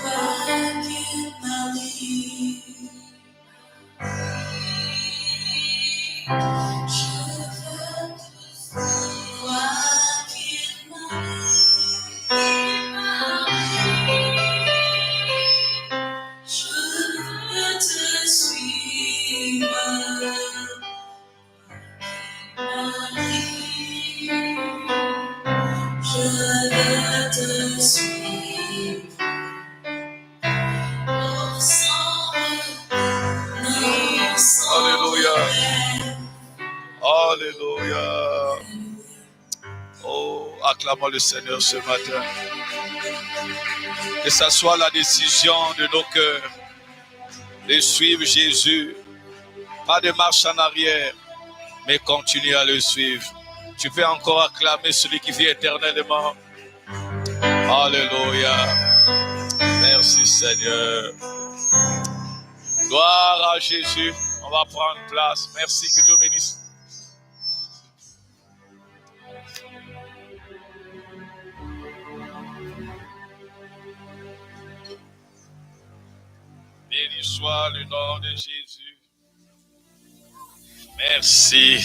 Quoi qu'il m'arrive, je veux quoi qu'il m'arrive, je veux te suivre. Je veux te suivre. Alléluia. Alléluia. Oh, acclamons le Seigneur ce matin. Que ça soit la décision de nos cœurs de suivre Jésus. Pas de marche en arrière, mais continue à le suivre. Tu peux encore acclamer celui qui vit éternellement. Alléluia. Merci Seigneur. Gloire à Jésus. On va prendre place. Merci, que Dieu bénisse. Béni soit le nom de Jésus. Merci.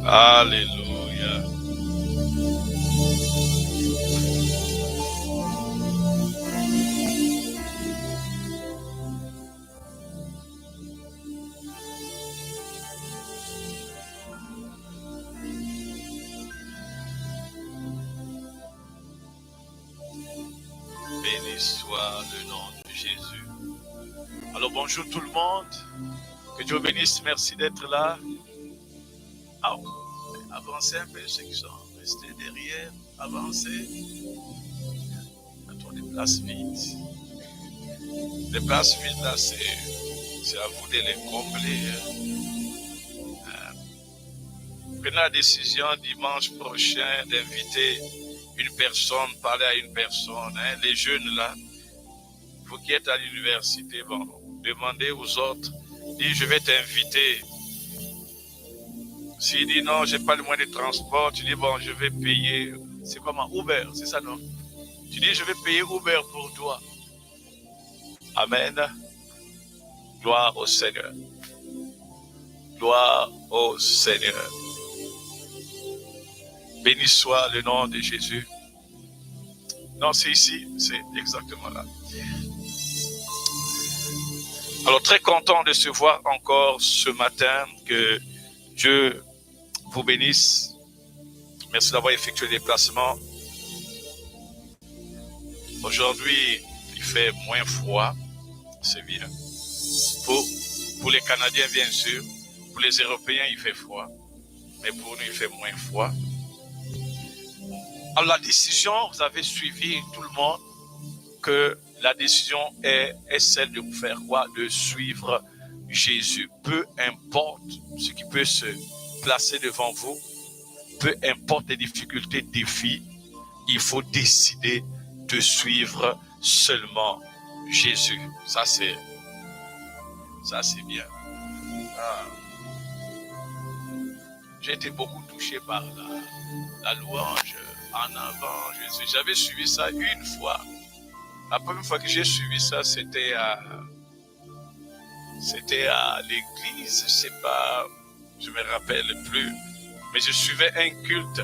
Alléluia. Béni soit le nom de Jésus. Alors bonjour tout le monde. Que Dieu bénisse. Merci d'être là. Oh, avancez un peu ceux qui sont restés derrière. Avancez. Mettons des places vides. Les places vides là, c'est à vous de les combler. Prenez la décision dimanche prochain d'inviter une personne, parler à une personne. Les jeunes là, vous qui êtes à l'université, bon, demandez aux autres, dites je vais t'inviter. S'il dit non, j'ai pas le moyen de transport, tu dis bon, je vais payer. C'est comment? Uber, c'est ça non? Tu dis je vais payer Uber pour toi. Amen. Gloire au Seigneur. Gloire au Seigneur. Béni soit le nom de Jésus. Non, c'est ici, c'est exactement là. Alors, très content de se voir encore ce matin, que Dieu vous bénisse. Merci d'avoir effectué le déplacement. Aujourd'hui, il fait moins froid. C'est bien. Pour les Canadiens, bien sûr. Pour les Européens, il fait froid. Mais pour nous, il fait moins froid. Alors, la décision, vous avez suivi tout le monde, que la décision est celle de faire quoi? De suivre Jésus. Peu importe ce qui peut se placer devant vous, peu importe les difficultés, défis, il faut décider de suivre seulement Jésus. Ça, c'est bien. Ah. J'ai été beaucoup touché par la louange en avant Jésus. J'avais suivi ça une fois. La première fois que j'ai suivi ça, c'était à l'église, je sais pas, je me rappelle plus. Mais je suivais un culte,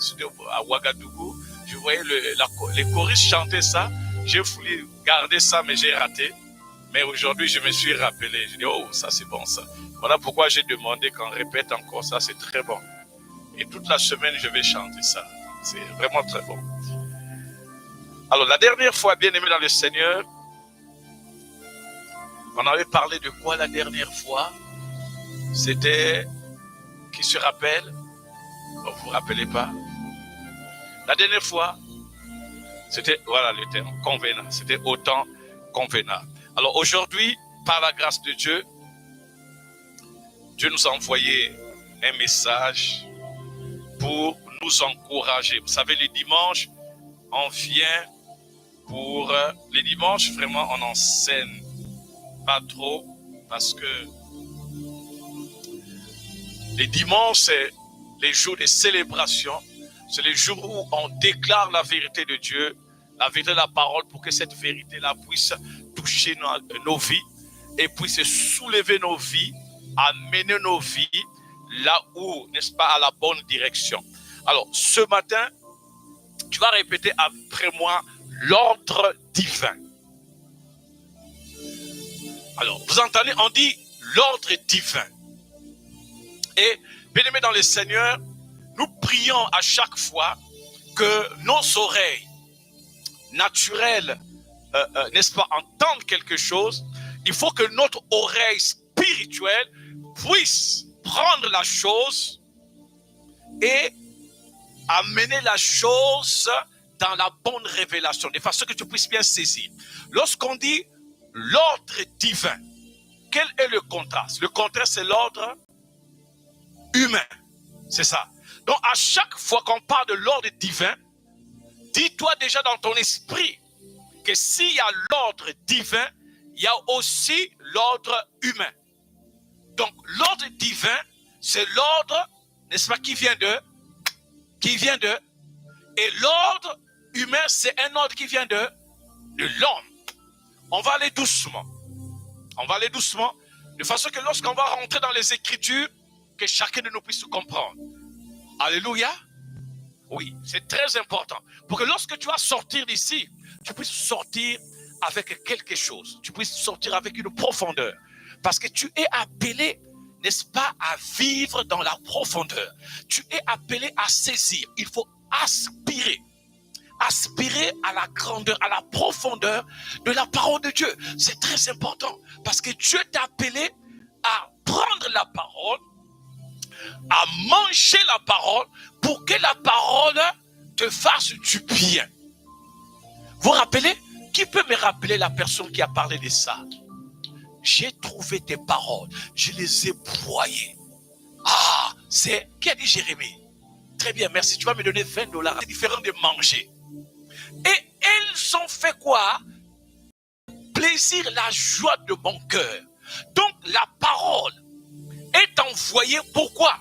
c'était à Ouagadougou. Je voyais les choristes chanter ça. J'ai voulu garder ça, mais j'ai raté. Mais aujourd'hui, je me suis rappelé. Je dis, oh, ça c'est bon ça. Voilà pourquoi j'ai demandé qu'on répète encore ça, c'est très bon. Et toute la semaine, je vais chanter ça. C'est vraiment très bon. Alors, la dernière fois, bien aimé dans le Seigneur, on avait parlé de quoi la dernière fois? C'était, qui se rappelle? Vous ne vous rappelez pas? La dernière fois, c'était, voilà le terme, convenant. C'était autant convenable. Alors aujourd'hui, par la grâce de Dieu, Dieu nous a envoyé un message pour nous encourager. Vous savez, les dimanches, on vient pour... les dimanches, vraiment, on n'enseigne pas trop parce que les dimanches, c'est les jours de célébration. C'est les jours où on déclare la vérité de Dieu, la vérité de la parole, pour que cette vérité-là puisse toucher nos vies et puisse soulever nos vies, amener nos vies là où, n'est-ce pas, à la bonne direction. Alors, ce matin, tu vas répéter après moi l'ordre divin. Alors, vous entendez, on dit l'ordre divin. Et, bien aimé dans le Seigneur, nous prions à chaque fois que nos oreilles naturelles, n'est-ce pas, entendent quelque chose. Il faut que notre oreille spirituelle puisse prendre la chose et amener la chose dans la bonne révélation, de façon que tu puisses bien saisir. Lorsqu'on dit l'ordre divin, quel est le contraste? Le contraste, c'est l'ordre humain. C'est ça. Donc, à chaque fois qu'on parle de l'ordre divin, dis-toi déjà dans ton esprit que s'il y a l'ordre divin, il y a aussi l'ordre humain. Donc, l'ordre divin, c'est l'ordre, n'est-ce pas, qui vient de, et l'ordre humain, c'est un ordre qui vient de l'homme. On va aller doucement. De façon que lorsqu'on va rentrer dans les Écritures, que chacun de nous puisse comprendre. Alléluia. Oui, c'est très important. Pour que lorsque tu vas sortir d'ici, tu puisses sortir avec quelque chose. Tu puisses sortir avec une profondeur. Parce que tu es appelé, n'est-ce pas, à vivre dans la profondeur. Tu es appelé à saisir. Il faut aspirer. Aspirer à la grandeur, à la profondeur de la parole de Dieu. C'est très important. Parce que Dieu t'a appelé à prendre la parole, à manger la parole, pour que la parole te fasse du bien. Vous vous rappelez? Qui peut me rappeler la personne qui a parlé de ça? J'ai trouvé tes paroles, je les ai broyées. Ah, c'est qui a dit Jérémie? Très bien, merci. Tu vas me donner $20. C'est différent de manger. Et elles ont fait quoi? Plaisir, la joie de mon cœur. Donc la parole est envoyée pourquoi?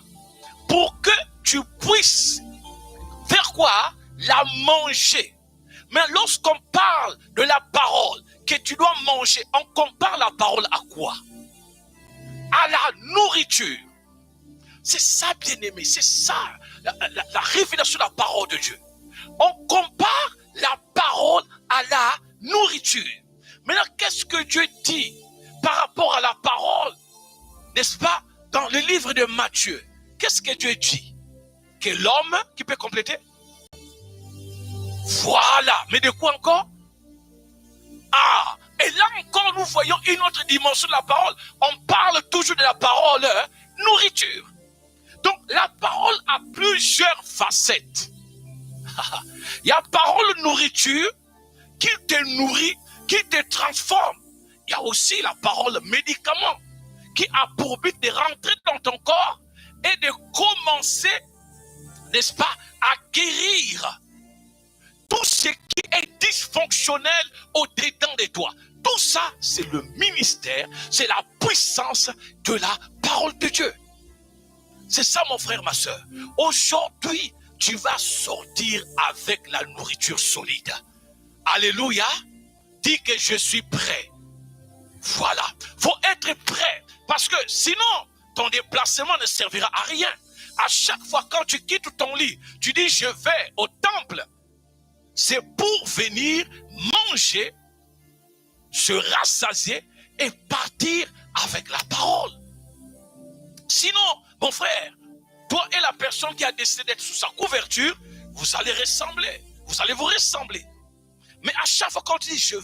Pour que tu puisses faire quoi? La manger. Mais lorsqu'on parle de la parole que tu dois manger, on compare la parole à quoi? À la nourriture. C'est ça, bien-aimé, c'est ça, la révélation de la parole de Dieu. On compare la parole à la nourriture. Maintenant, qu'est-ce que Dieu dit par rapport à la parole, n'est-ce pas, dans le livre de Matthieu? Qu'est-ce que Dieu dit? que l'homme qui peut compléter. Voilà. Mais de quoi encore? Ah, et là encore, nous voyons une autre dimension de la parole. On parle toujours de la parole nourriture. Donc, la parole a plusieurs facettes. Il y a parole nourriture qui te nourrit, qui te transforme. Il y a aussi la parole médicament qui a pour but de rentrer dans ton corps et de commencer, n'est-ce pas, à guérir tout ce qui est dysfonctionnel au-dedans de toi. Tout ça, c'est le ministère, c'est la puissance de la parole de Dieu. C'est ça, mon frère, ma soeur. Aujourd'hui, tu vas sortir avec la nourriture solide. Alléluia. Dis que je suis prêt. Voilà. Faut être prêt. Parce que sinon, ton déplacement ne servira à rien. À chaque fois quand tu quittes ton lit, tu dis je vais au temple. C'est pour venir manger, se rassasier et partir avec la parole. Sinon, mon frère, toi et la personne qui a décidé d'être sous sa couverture, vous allez ressembler. Vous allez vous ressembler. Mais à chaque fois quand tu dis je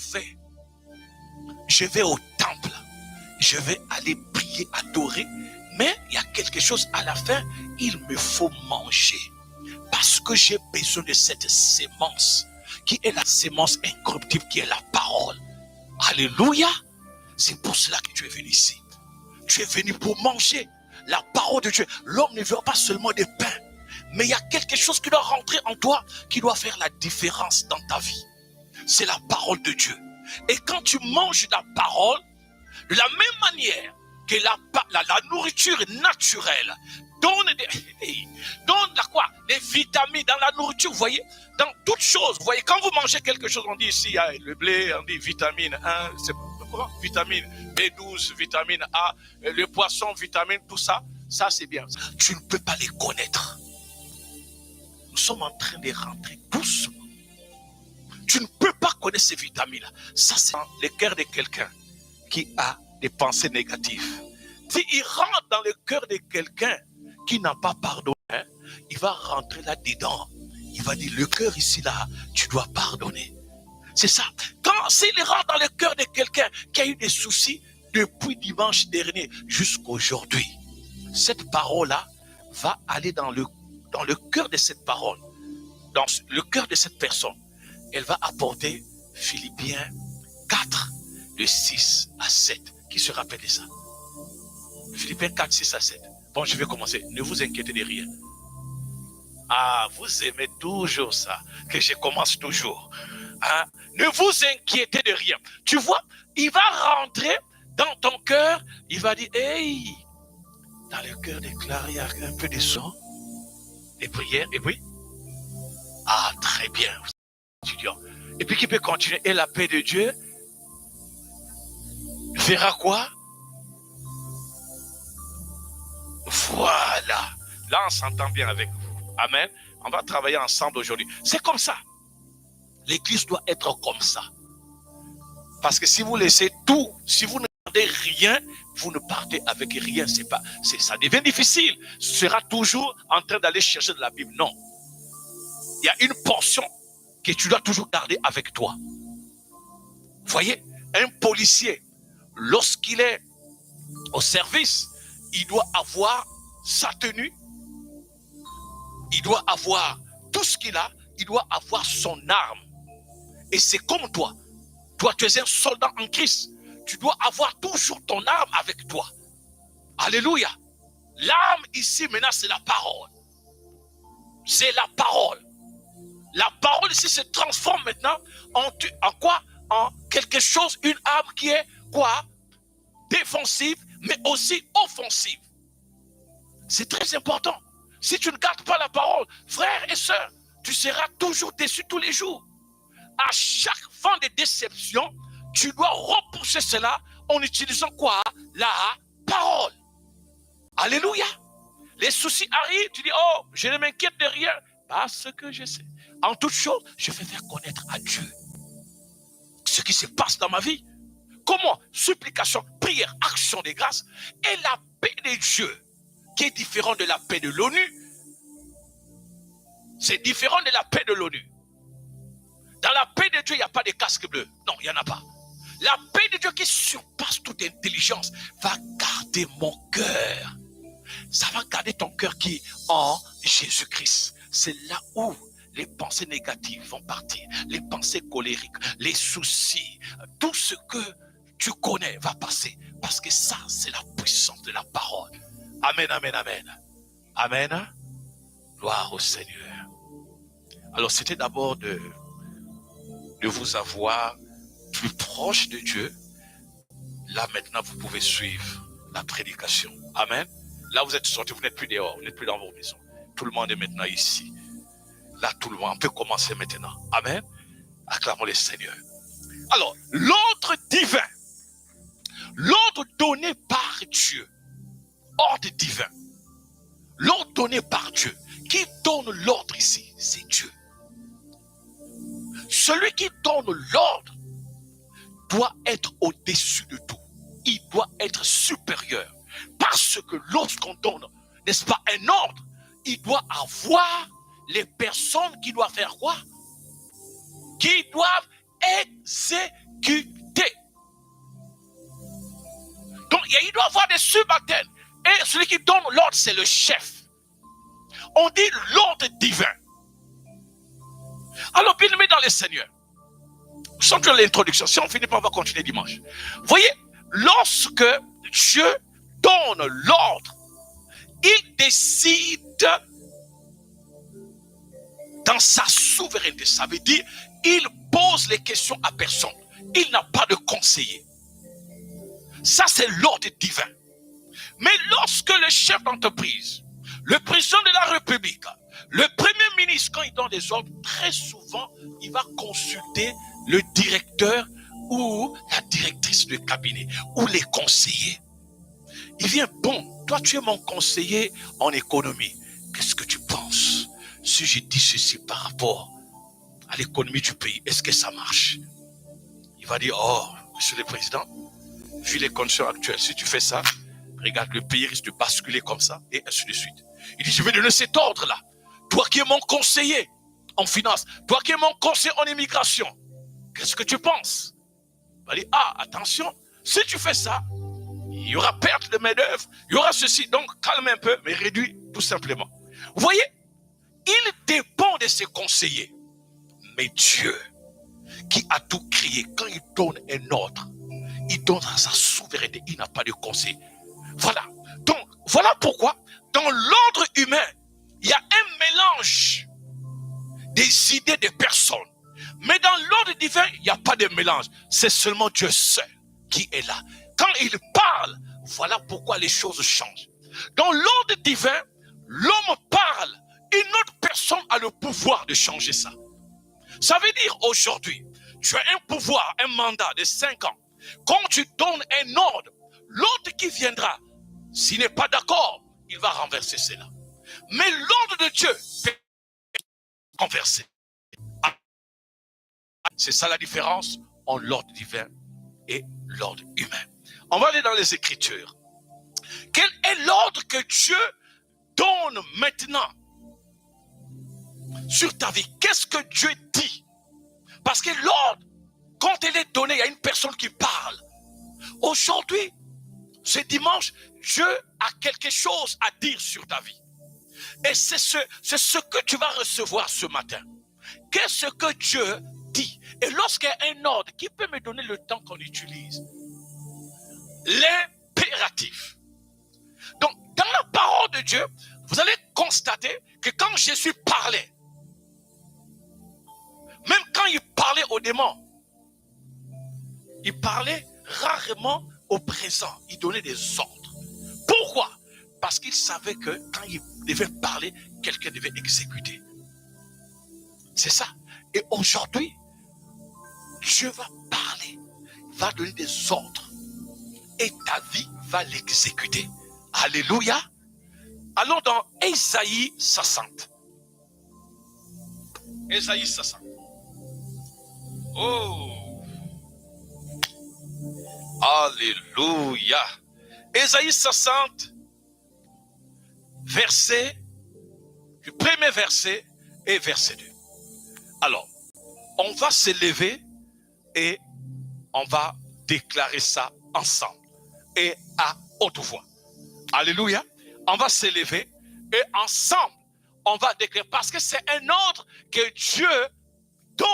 vais au temple, je vais aller prier, adorer, mais il y a quelque chose à la fin, il me faut manger. Parce que j'ai besoin de cette sémence, qui est la sémence incorruptible, qui est la parole. Alléluia. C'est pour cela que tu es venu ici. Tu es venu pour manger la parole de Dieu. L'homme ne veut pas seulement des pains, mais il y a quelque chose qui doit rentrer en toi, qui doit faire la différence dans ta vie. C'est la parole de Dieu. Et quand tu manges la parole, de la même manière que la nourriture naturelle donne des vitamines dans la nourriture, vous voyez, dans toutes choses. Vous voyez, quand vous mangez quelque chose, on dit ici, il y a le blé, on dit vitamine 1, c'est quoi? Vitamine B12, vitamine A, le poisson, vitamine, tout ça, ça c'est bien. Tu ne peux pas les connaître. Nous sommes en train de rentrer doucement. Tu ne peux pas connaître ces vitamines-là. Ça, c'est dans le cœur de quelqu'un qui a des pensées négatives. S'il rentre dans le cœur de quelqu'un qui n'a pas pardonné, il va rentrer là-dedans. Il va dire, le cœur ici, là, tu dois pardonner. C'est ça. S'il rentre dans le cœur de quelqu'un qui a eu des soucis depuis dimanche dernier jusqu'à aujourd'hui, cette parole-là va aller dans le cœur de cette parole, dans le cœur de cette personne. Elle va apporter Philippiens 4, de 6 à 7. Qui se rappelle de ça? Philippiens 4, 6 à 7. Bon, je vais commencer. Ne vous inquiétez de rien. Ah, vous aimez toujours ça, que je commence toujours. Hein? Ne vous inquiétez de rien. Tu vois, il va rentrer dans ton cœur, il va dire, hey, dans le cœur déclaré, il y a un peu de sang, des prières, et puis, ah, très bien. Et puis qui peut continuer. Et la paix de Dieu verra quoi? Voilà. Là, on s'entend bien avec vous. Amen. On va travailler ensemble aujourd'hui. C'est comme ça. L'église doit être comme ça. Parce que si vous laissez tout, si vous ne gardez rien, vous ne partez avec rien. Ça devient difficile. Ce sera toujours en train d'aller chercher de la Bible. Non. Il y a une portion que tu dois toujours garder avec toi. Vous voyez, un policier, lorsqu'il est au service, il doit avoir sa tenue, il doit avoir tout ce qu'il a, il doit avoir son arme. Et c'est comme toi. Toi, tu es un soldat en Christ. Tu dois avoir toujours ton arme avec toi. Alléluia. L'arme ici, maintenant, c'est la parole. C'est la parole. La parole ici se transforme maintenant en quoi? En quelque chose, une arme qui est quoi? Défensive, mais aussi offensive. C'est très important. Si tu ne gardes pas la parole, frères et sœurs, tu seras toujours déçu tous les jours. À chaque fin de déception, tu dois repousser cela en utilisant quoi? La parole. Alléluia. Les soucis arrivent, tu dis, oh, je ne m'inquiète de rien, parce que je sais. En toute chose, je vais faire connaître à Dieu ce qui se passe dans ma vie. Comment? Supplication, prière, action de grâce. Et la paix de Dieu, qui est différente de la paix de l'ONU, C'est différent de la paix de l'ONU. Dans la paix de Dieu, il n'y a pas de casque bleu. Non, il n'y en a pas. La paix de Dieu qui surpasse toute intelligence va garder mon cœur. Ça va garder ton cœur qui est en Jésus-Christ. C'est là où les pensées négatives vont partir. Les pensées colériques, les soucis, tout ce que tu connais va passer. Parce que ça, c'est la puissance de la parole. Amen, amen, amen. Amen. Gloire au Seigneur. Alors, c'était d'abord de vous avoir plus proche de Dieu. Là, maintenant, vous pouvez suivre la prédication. Amen. Là, vous êtes sortis, vous n'êtes plus dehors, vous n'êtes plus dans vos maisons. Tout le monde est maintenant ici. Là, tout le monde, on peut commencer maintenant. Amen. Acclamons le Seigneur. Alors, l'ordre divin, l'ordre donné par Dieu, ordre divin, l'ordre donné par Dieu, qui donne l'ordre ici, c'est Dieu. Celui qui donne l'ordre doit être au-dessus de tout. Il doit être supérieur. Parce que lorsqu'on donne, n'est-ce pas, un ordre, il doit avoir les personnes qui doivent faire quoi? Qui doivent exécuter. Donc, il doit avoir des subalternes. Et celui qui donne l'ordre, c'est le chef. On dit l'ordre divin. Alors, bien aimé dans le Seigneur, sans que l'introduction, si on finit pas, on va continuer dimanche. Voyez, lorsque Dieu donne l'ordre, il décide dans sa souveraineté. Ça veut dire, il pose les questions à personne. Il n'a pas de conseiller. Ça, c'est l'ordre divin. Mais lorsque le chef d'entreprise, le président de la République, le premier ministre, quand il donne des ordres, très souvent, il va consulter le directeur ou la directrice de cabinet ou les conseillers. Il vient, bon, toi tu es mon conseiller en économie. Qu'est-ce que tu penses si je dis ceci par rapport à l'économie du pays? Est-ce que ça marche? Il va dire, oh, monsieur le président, vu les conditions actuelles, si tu fais ça, regarde, le pays risque de basculer comme ça, et ainsi de suite. Il dit, je vais donner cet ordre-là. Toi qui es mon conseiller en finance, toi qui es mon conseiller en immigration, qu'est-ce que tu penses? Il va dire, ah, attention, si tu fais ça, il y aura perte de main-d'œuvre, il y aura ceci, donc calme un peu, mais réduis tout simplement. Vous voyez, il dépend de ses conseillers. Mais Dieu, qui a tout créé, quand il donne un ordre, il donne à sa souveraineté, il n'a pas de conseil. Voilà. Donc, voilà pourquoi, dans l'ordre humain, il y a un mélange des idées des personnes. Mais dans l'ordre divin, il n'y a pas de mélange. C'est seulement Dieu seul qui est là. Quand il parle, voilà pourquoi les choses changent. Dans l'ordre divin, l'homme parle. Une autre personne a le pouvoir de changer ça. Ça veut dire aujourd'hui, tu as un pouvoir, un mandat de 5 ans. Quand tu donnes un ordre, l'autre qui viendra, s'il n'est pas d'accord, il va renverser cela. Mais l'ordre de Dieu peut renverser. C'est ça la différence entre l'ordre divin et l'ordre humain. On va aller dans les Écritures. Quel est l'ordre que Dieu donne maintenant sur ta vie? Qu'est-ce que Dieu dit? Parce que l'ordre, quand il est donné, il y a une personne qui parle. Aujourd'hui, ce dimanche, Dieu a quelque chose à dire sur ta vie. Et c'est ce que tu vas recevoir ce matin. Qu'est-ce que Dieu dit? Et lorsqu'il y a un ordre, qui peut me donner le temps qu'on utilise? L'impératif. Donc, dans la parole de Dieu, vous allez constater que quand Jésus parlait, même quand il parlait aux démons, il parlait rarement au présent. Il donnait des ordres. Pourquoi? Parce qu'il savait que quand il devait parler, quelqu'un devait exécuter. C'est ça. Et aujourd'hui, Dieu va parler, va donner des ordres. Et ta vie va l'exécuter. Alléluia. Allons dans Ésaïe 60. Ésaïe 60. Oh. Alléluia. Ésaïe 60, verset, du premier verset et verset 2. Alors, on va se lever et on va déclarer ça ensemble et à haute voix. Alléluia. On va se lever et ensemble, on va déclarer, parce que c'est un ordre que Dieu donne.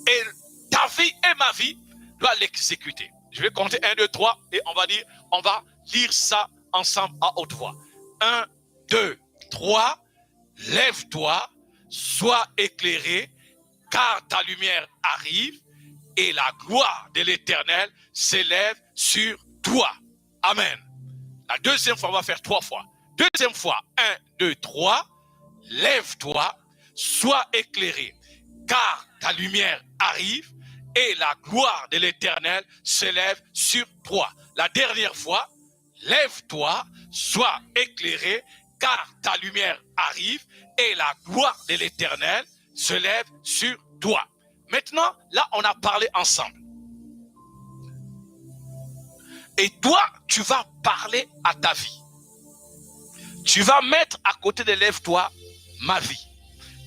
Et ta vie et ma vie doit l'exécuter. Je vais compter 1, 2, 3 et on va lire ça ensemble à haute voix. 1, 2, 3. Lève-toi, sois éclairé, car ta lumière arrive et la gloire de l'Éternel s'élève sur toi. Amen. La deuxième fois, on va faire 3 fois. Deuxième fois, 1, 2, 3. Lève-toi, sois éclairé, car ta lumière arrive et la gloire de l'Éternel s'élève sur toi. La dernière fois, lève-toi, sois éclairé, car ta lumière arrive et la gloire de l'Éternel se lève sur toi. Maintenant, là, on a parlé ensemble. Et toi, tu vas parler à ta vie. Tu vas mettre à côté de lève-toi ma vie.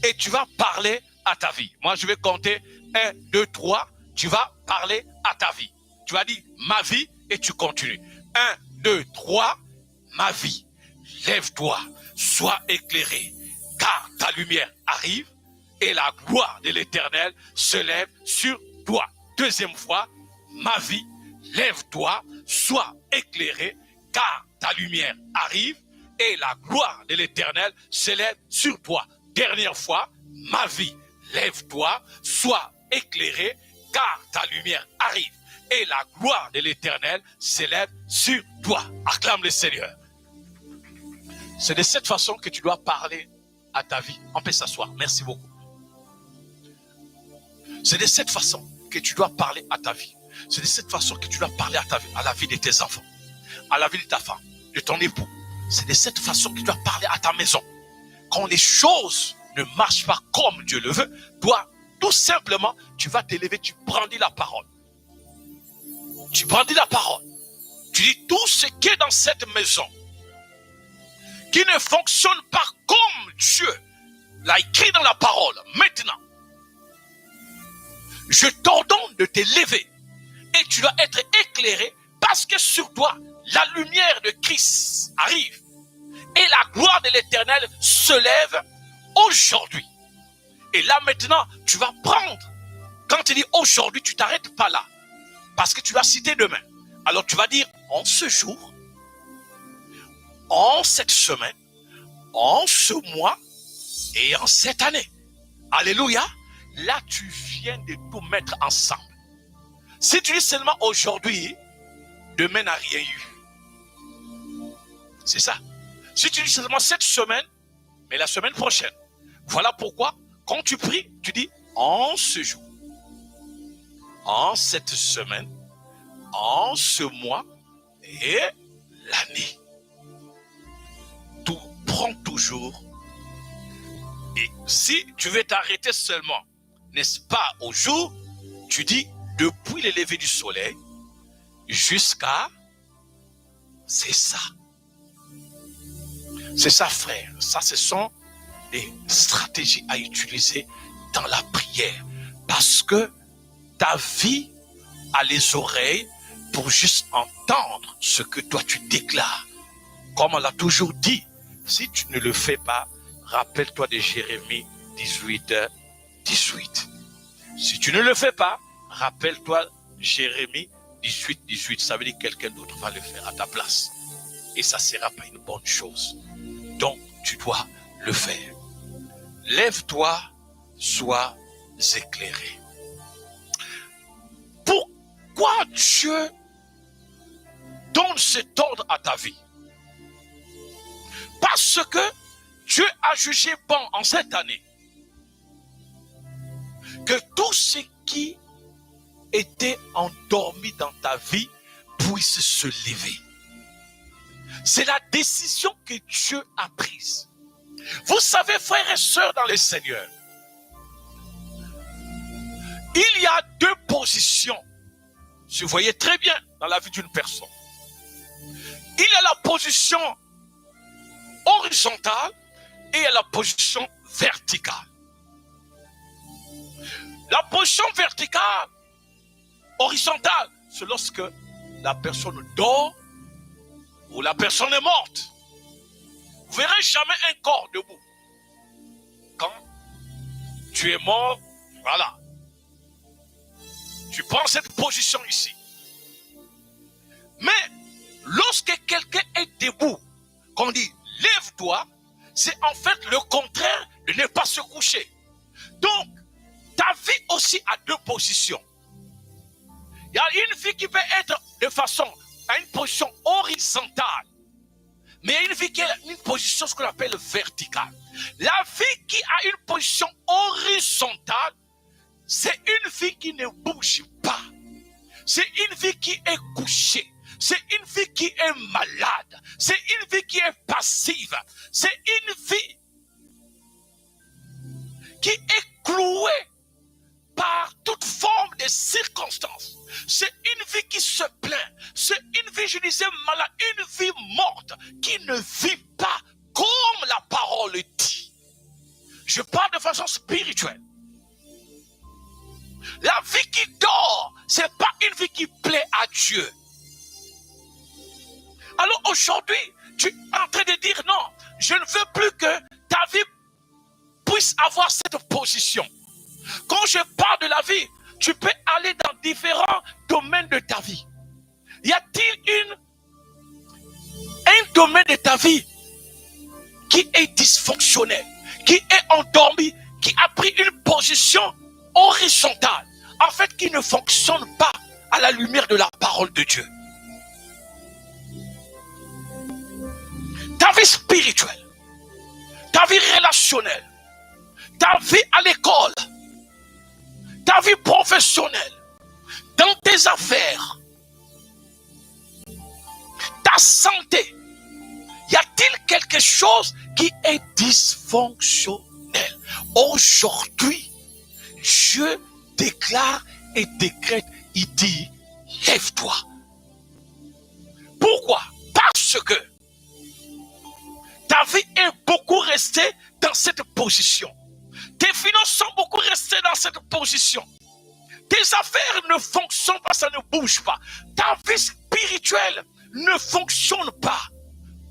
Et tu vas parler à ta vie. Moi, je vais compter 1, 2, 3. Tu vas parler à ta vie. Tu vas dire ma vie et tu continues. 1, 2, 3. Ma vie. Lève-toi, sois éclairé, car ta lumière arrive et la gloire de l'Éternel se lève sur toi. Deuxième fois, ma vie, lève-toi, sois éclairé, car ta lumière arrive et la gloire de l'Éternel se lève sur toi. Dernière fois, ma vie, lève-toi, sois éclairé, car ta lumière arrive et la gloire de l'Éternel s'élève sur toi. Acclame le Seigneur. C'est de cette façon que tu dois parler à ta vie. On peut s'asseoir. Merci beaucoup. C'est de cette façon que tu dois parler à ta vie. C'est de cette façon que tu dois parler à ta vie, à la vie de tes enfants, à la vie de ta femme, de ton époux. C'est de cette façon que tu dois parler à ta maison. Quand les choses ne marchent pas comme Dieu le veut, toi, tout simplement, tu vas t'élever, tu brandis la parole. Tu brandis la parole. Tu dis tout ce qui est dans cette maison qui ne fonctionne pas comme Dieu l'a écrit dans la parole. Maintenant, je t'ordonne de te lever et tu dois être éclairé parce que sur toi, la lumière de Christ arrive et la gloire de l'Éternel se lève aujourd'hui. Et là maintenant, tu vas prendre. Quand tu dis aujourd'hui, tu t'arrêtes pas là parce que tu vas citer demain. Alors tu vas dire en ce jour, en cette semaine, en ce mois et en cette année. Alléluia. Là, tu viens de tout mettre ensemble. Si tu dis seulement aujourd'hui, demain n'a rien eu. C'est ça. Si tu dis seulement cette semaine, mais la semaine prochaine. Voilà pourquoi, quand tu pries, tu dis en ce jour, en cette semaine, en ce mois et l'année. Tout prend toujours. Et si tu veux t'arrêter seulement, n'est-ce pas, au jour, tu dis depuis le lever du soleil jusqu'à... C'est ça. C'est ça, frère. Ça, ce sont des stratégies à utiliser dans la prière. Parce que ta vie a les oreilles pour juste entendre ce que toi tu déclares. Comme on l'a toujours dit, si tu ne le fais pas, rappelle-toi de Jérémie 18, 18. Si tu ne le fais pas, rappelle-toi Jérémie 18, 18. Ça veut dire que quelqu'un d'autre va le faire à ta place. Et ça ne sera pas une bonne chose. Donc, tu dois le faire. Lève-toi, sois éclairé. Pourquoi Dieu donne cet ordre à ta vie? Parce que Dieu a jugé bon en cette année que tout ce qui était endormi dans ta vie puisse se lever. C'est la décision que Dieu a prise. Vous savez, frères et sœurs dans le Seigneur, il y a deux positions, si vous voyez très bien dans la vie d'une personne. Il y a la position horizontale et il y a la position verticale. La position verticale, horizontale, c'est lorsque la personne dort ou la personne est morte. Vous ne verrez jamais un corps debout. Quand tu es mort, voilà. Tu prends cette position ici. Mais lorsque quelqu'un est debout, qu'on dit lève-toi, c'est en fait le contraire de ne pas se coucher. Donc, ta vie aussi a deux positions. Il y a une vie qui peut être de façon à une position horizontale. Mais il y a une vie qui a une position, ce qu'on appelle verticale. La vie qui a une position horizontale, c'est une vie qui ne bouge pas. C'est une vie qui est couchée. C'est une vie qui est malade. C'est une vie qui est passive. C'est une vie qui est clouée par toute forme de circonstances. C'est une vie qui se plaint. C'est une vie, je disais, malade, une vie morte qui ne vit pas comme la parole dit. Je parle de façon spirituelle. La vie qui dort, c'est pas une vie qui plaît à Dieu. Alors aujourd'hui, tu es en train de dire non, je ne veux plus que ta vie puisse avoir cette position. Quand je parle de la vie, tu peux aller dans différents domaines de ta vie. Y a-t-il un domaine de ta vie qui est dysfonctionnel, qui est endormi, qui a pris une position horizontale, en fait qui ne fonctionne pas à la lumière de la parole de Dieu? Ta vie spirituelle, ta vie relationnelle, ta vie à l'école, ta vie professionnelle, dans tes affaires, ta santé, y a-t-il quelque chose qui est dysfonctionnel? Aujourd'hui, Dieu déclare et décrète, il dit, lève-toi. Pourquoi? Parce que ta vie est beaucoup restée dans cette position. Tes finances sont beaucoup restées dans cette position. Tes affaires ne fonctionnent pas, ça ne bouge pas. Ta vie spirituelle ne fonctionne pas.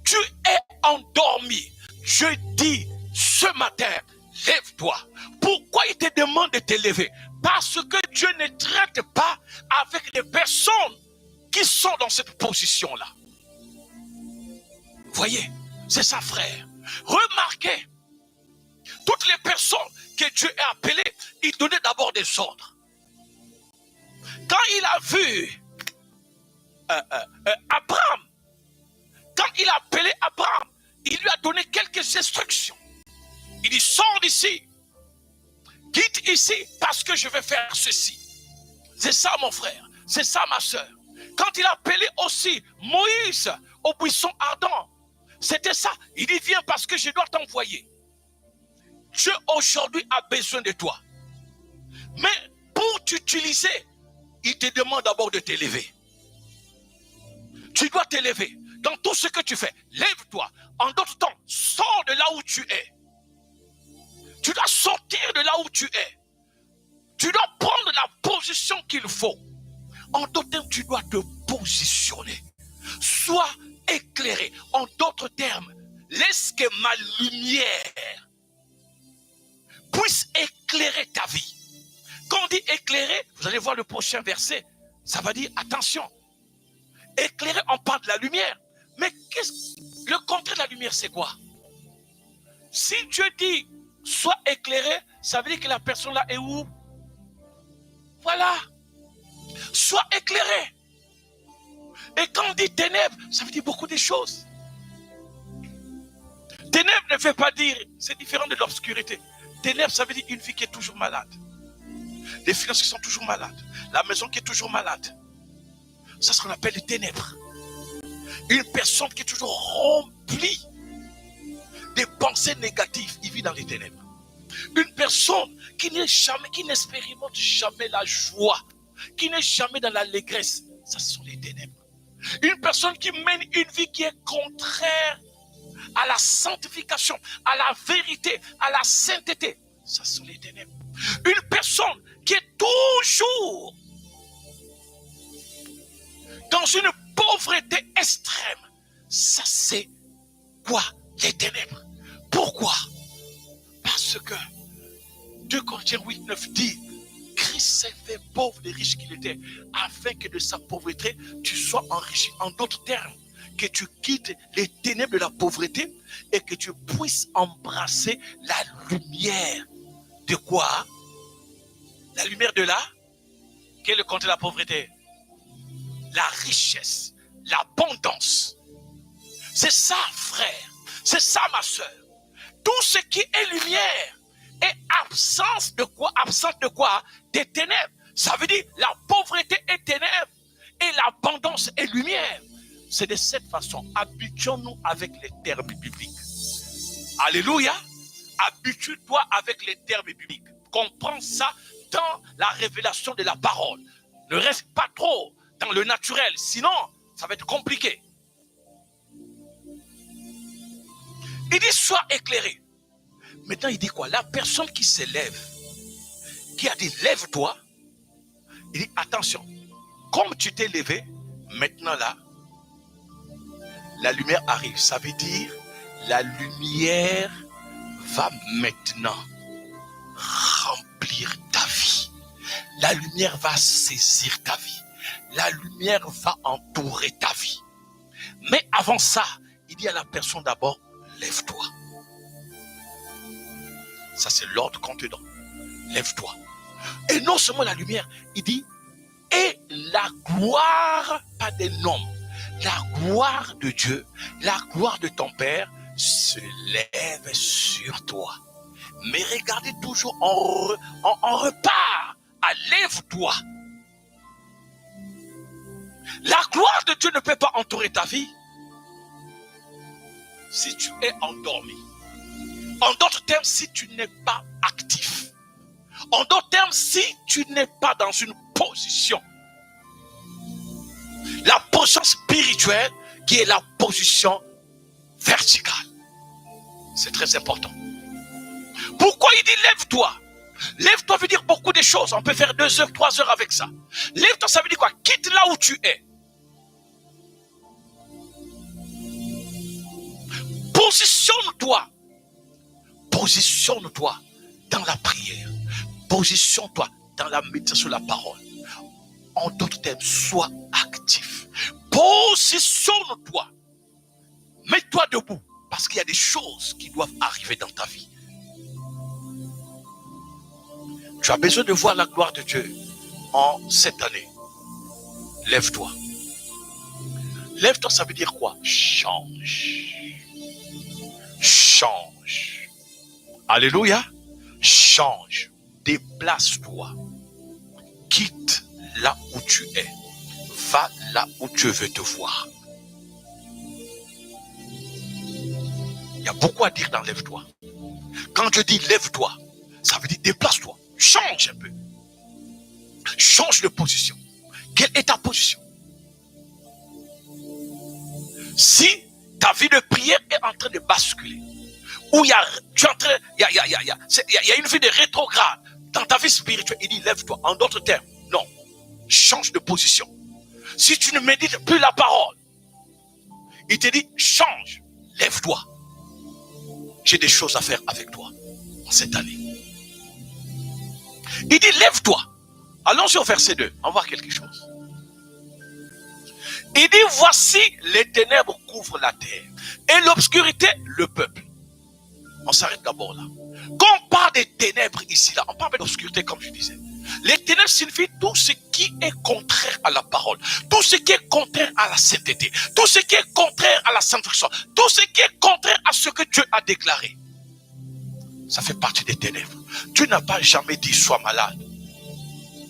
Tu es endormi. Je dis ce matin, lève-toi. Pourquoi il te demande de te lever? Parce que Dieu ne traite pas avec des personnes qui sont dans cette position-là. Voyez, c'est ça, frère. Remarquez, toutes les personnes que Dieu a appelées, il donnait d'abord des ordres. Quand il a vu Abraham, quand il a appelé Abraham, il lui a donné quelques instructions. Il dit, sors d'ici, quitte ici, parce que je vais faire ceci. C'est ça, mon frère, c'est ça, ma soeur. Quand il a appelé aussi Moïse au buisson ardent, c'était ça. Il dit, viens parce que je dois t'envoyer. Dieu aujourd'hui a besoin de toi. Mais pour t'utiliser, il te demande d'abord de t'élever. Tu dois t'élever dans tout ce que tu fais. Lève-toi. En d'autres temps, sors de là où tu es. Tu dois sortir de là où tu es. Tu dois prendre la position qu'il faut. En d'autres termes, tu dois te positionner. Sois éclairé. En d'autres termes, laisse que ma lumière puisse éclairer ta vie. Quand on dit éclairer, vous allez voir le prochain verset, ça va dire attention. Éclairer, on parle de la lumière. Mais le contraire de la lumière, c'est quoi? Si Dieu dit sois éclairé, ça veut dire que la personne là est où? Voilà. Sois éclairé. Et quand on dit ténèbres, ça veut dire beaucoup de choses. Ténèbres ne veut pas dire, c'est différent de l'obscurité. Ténèbres, ça veut dire une vie qui est toujours malade. Les finances qui sont toujours malades. La maison qui est toujours malade. C'est ce qu'on appelle les ténèbres. Une personne qui est toujours remplie des pensées négatives, il vit dans les ténèbres. Une personne qui n'expérimente jamais la joie, qui n'est jamais dans l'allégresse, ça ce sont les ténèbres. Une personne qui mène une vie qui est contraire à la sanctification, à la vérité, à la sainteté, ça sont les ténèbres. Une personne qui est toujours dans une pauvreté extrême, ça c'est quoi? Les ténèbres. Pourquoi? Parce que 2 Corinthiens 8:9 dit, Christ s'est fait pauvre des riches qu'il était, afin que de sa pauvreté, tu sois enrichi. En d'autres termes, que tu quittes les ténèbres de la pauvreté et que tu puisses embrasser la lumière. De quoi? La lumière de là? Quel est le contraire de la pauvreté? La richesse, l'abondance. C'est ça, frère. C'est ça, ma soeur. Tout ce qui est lumière est absence de quoi? Absence de quoi? Des ténèbres. Ça veut dire la pauvreté est ténèbres et l'abondance est lumière. C'est de cette façon. Habituons-nous avec les termes bibliques. Alléluia. Habitue-toi avec les termes bibliques. Comprends ça dans la révélation de la parole. Ne reste pas trop dans le naturel, sinon ça va être compliqué. Il dit sois éclairé. Maintenant il dit quoi? La personne qui s'élève, qui a dit lève-toi, il dit attention, comme tu t'es levé, maintenant là, la lumière arrive. Ça veut dire la lumière va maintenant remplir ta vie. La lumière va saisir ta vie. La lumière va entourer ta vie. Mais avant ça, il dit à la personne d'abord, lève-toi. Ça c'est l'ordre qu'on te donne. Lève-toi. Et non seulement la lumière, il dit, et la gloire, pas des noms, la gloire de Dieu, la gloire de ton Père se lève sur toi. Mais regardez toujours en repart à lève-toi. La gloire de Dieu ne peut pas entourer ta vie si tu es endormi. En d'autres termes, si tu n'es pas actif. En d'autres termes, si tu n'es pas dans une position. La position spirituelle qui est la position verticale. C'est très important. Pourquoi il dit lève-toi? Lève-toi veut dire beaucoup de choses. On peut faire 2 heures, 3 heures avec ça. Lève-toi, ça veut dire quoi? Quitte là où tu es. Positionne-toi. Positionne-toi dans la prière. Positionne-toi dans la méditation de la parole. En d'autres termes, sois actif. Positionne-toi. Mets-toi debout. Parce qu'il y a des choses qui doivent arriver dans ta vie. Tu as besoin de voir la gloire de Dieu en cette année. Lève-toi. Lève-toi, ça veut dire quoi? Change. Change. Alléluia. Change. Déplace-toi. Quitte là où tu es. Va là où Dieu veut te voir. Il y a beaucoup à dire dans lève-toi. Quand je dis lève-toi, ça veut dire déplace-toi. Change un peu. Change de position. Quelle est ta position? Si ta vie de prière est en train de basculer, ou il y a une vie de rétrograde dans ta vie spirituelle, il dit lève-toi. En d'autres termes, non. Change de position. Si tu ne médites plus la parole, il te dit change. Lève-toi. J'ai des choses à faire avec toi en cette année. Il dit lève-toi. Allons sur verset 2. On va voir quelque chose. Il dit voici les ténèbres couvrent la terre et l'obscurité le peuple. On s'arrête d'abord là. Quand on parle des ténèbres ici là, on parle de l'obscurité comme je disais. Les ténèbres signifient tout ce qui est contraire à la parole, tout ce qui est contraire à la sainteté, tout ce qui est contraire à la sanctification, tout ce qui est contraire à ce que Dieu a déclaré. Ça fait partie des ténèbres. Dieu n'a pas jamais dit sois malade.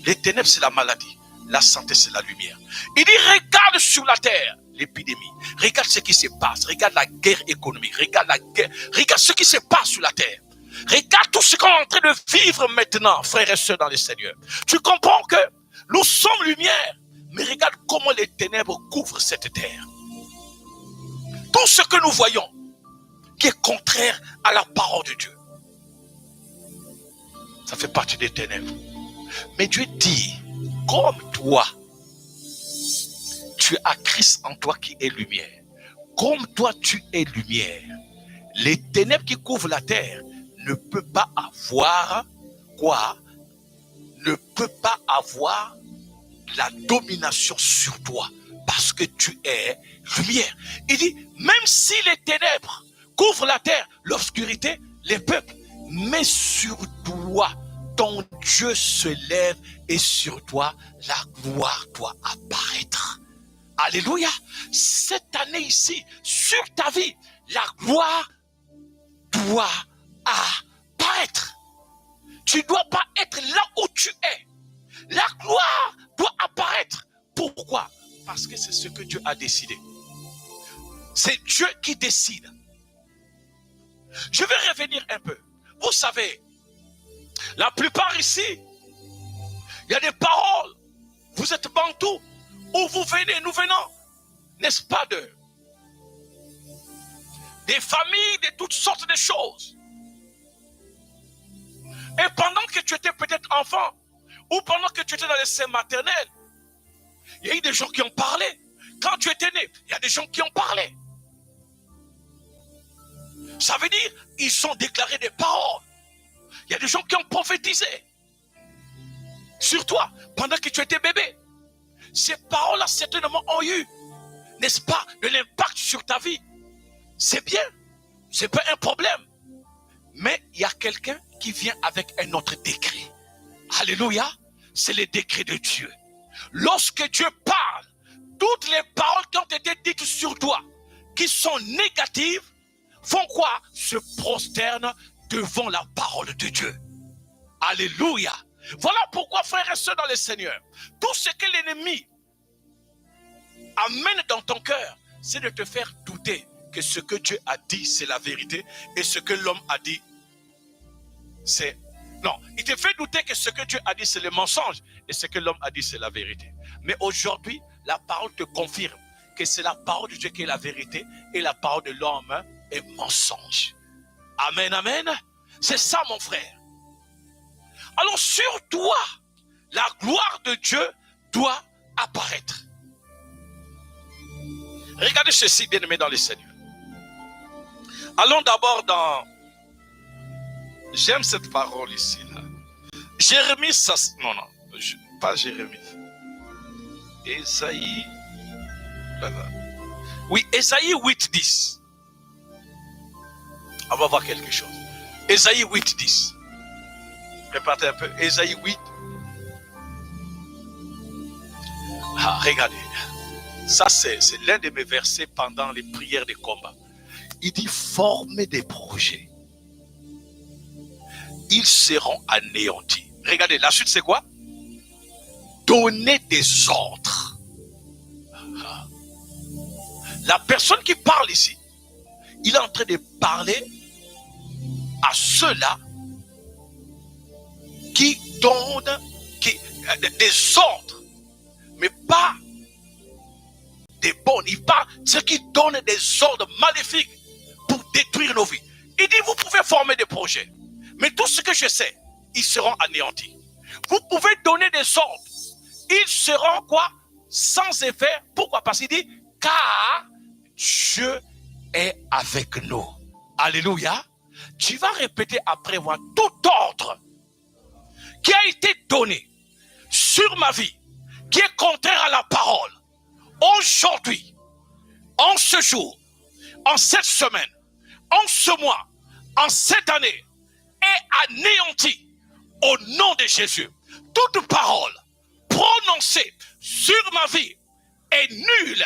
Les ténèbres c'est la maladie, la santé c'est la lumière. Il dit regarde sur la terre l'épidémie, regarde ce qui se passe, regarde la guerre économique, regarde la guerre, regarde ce qui se passe sur la terre. Regarde tout ce qu'on est en train de vivre maintenant, frères et sœurs dans le Seigneur. Tu comprends que nous sommes lumière, mais regarde comment les ténèbres couvrent cette terre. Tout ce que nous voyons, qui est contraire à la parole de Dieu. Ça fait partie des ténèbres. Mais Dieu dit, comme toi, tu as Christ en toi qui est lumière. Comme toi tu es lumière, les ténèbres qui couvrent la terre ne peuvent pas avoir quoi? Ne peut pas avoir la domination sur toi parce que tu es lumière. Il dit, même si les ténèbres couvrent la terre, l'obscurité, les peuples, mais sur toi, ton Dieu se lève et sur toi, la gloire doit apparaître. Alléluia. Cette année ici, sur ta vie, la gloire doit apparaître. Tu ne dois pas être là où tu es. La gloire doit apparaître. Pourquoi? Parce que c'est ce que Dieu a décidé. C'est Dieu qui décide. Je vais revenir un peu. Vous savez, la plupart ici, il y a des paroles. Vous êtes bantou. Où vous venez, nous venons, n'est-ce pas, des familles, de toutes sortes de choses. Et pendant que tu étais peut-être enfant, ou pendant que tu étais dans les sein maternels, il y a eu des gens qui ont parlé. Quand tu étais né, il y a des gens qui ont parlé. Ça veut dire, ils ont déclaré des paroles. Il y a des gens qui ont prophétisé sur toi pendant que tu étais bébé. Ces paroles-là, certainement, ont eu, n'est-ce pas, de l'impact sur ta vie. C'est bien, c'est pas un problème. Mais il y a quelqu'un qui vient avec un autre décret. Alléluia, c'est le décret de Dieu. Lorsque Dieu parle, toutes les paroles qui ont été dites sur toi, qui sont négatives, font quoi? Se prosternent devant la parole de Dieu. Alléluia. Voilà pourquoi, frères et sœurs dans le Seigneur, tout ce que l'ennemi amène dans ton cœur, c'est de te faire douter que ce que Dieu a dit, c'est la vérité, et ce que l'homme a dit, c'est... Non, il te fait douter que ce que Dieu a dit, c'est le mensonge, et ce que l'homme a dit, c'est la vérité. Mais aujourd'hui, la parole te confirme que c'est la parole de Dieu qui est la vérité, et la parole de l'homme est mensonge. Amen, amen. C'est ça, mon frère. Alors sur toi, la gloire de Dieu doit apparaître. Regardez ceci, bien-aimé dans le Seigneur. Allons d'abord dans... J'aime cette parole ici. Là. Jérémie, ça... Non, pas Jérémie. Ésaïe... Oui, Ésaïe 8:10. On va voir quelque chose. Ésaïe 8:10. Répétez un peu. Ésaïe 8. Ah, regardez. Ça, c'est l'un de mes versets pendant les prières de combat. Il dit, former des projets. Ils seront anéantis. Regardez, la suite, c'est quoi? Donner des ordres. La personne qui parle ici, il est en train de parler à ceux-là qui donnent des ordres, mais pas des bonnes. Il parle de ceux qui donnent des ordres maléfiques pour détruire nos vies. Il dit, vous pouvez former des projets, mais tout ce que je sais, ils seront anéantis. Vous pouvez donner des ordres, ils seront quoi? Sans effet. Pourquoi? Parce qu'il dit, car Dieu est avec nous. Alléluia. Tu vas répéter après moi, tout ordre qui a été donné sur ma vie, qui est contraire à la parole, aujourd'hui, en ce jour, en cette semaine, en ce mois, en cette année, est anéanti au nom de Jésus. Toute parole prononcée sur ma vie est nulle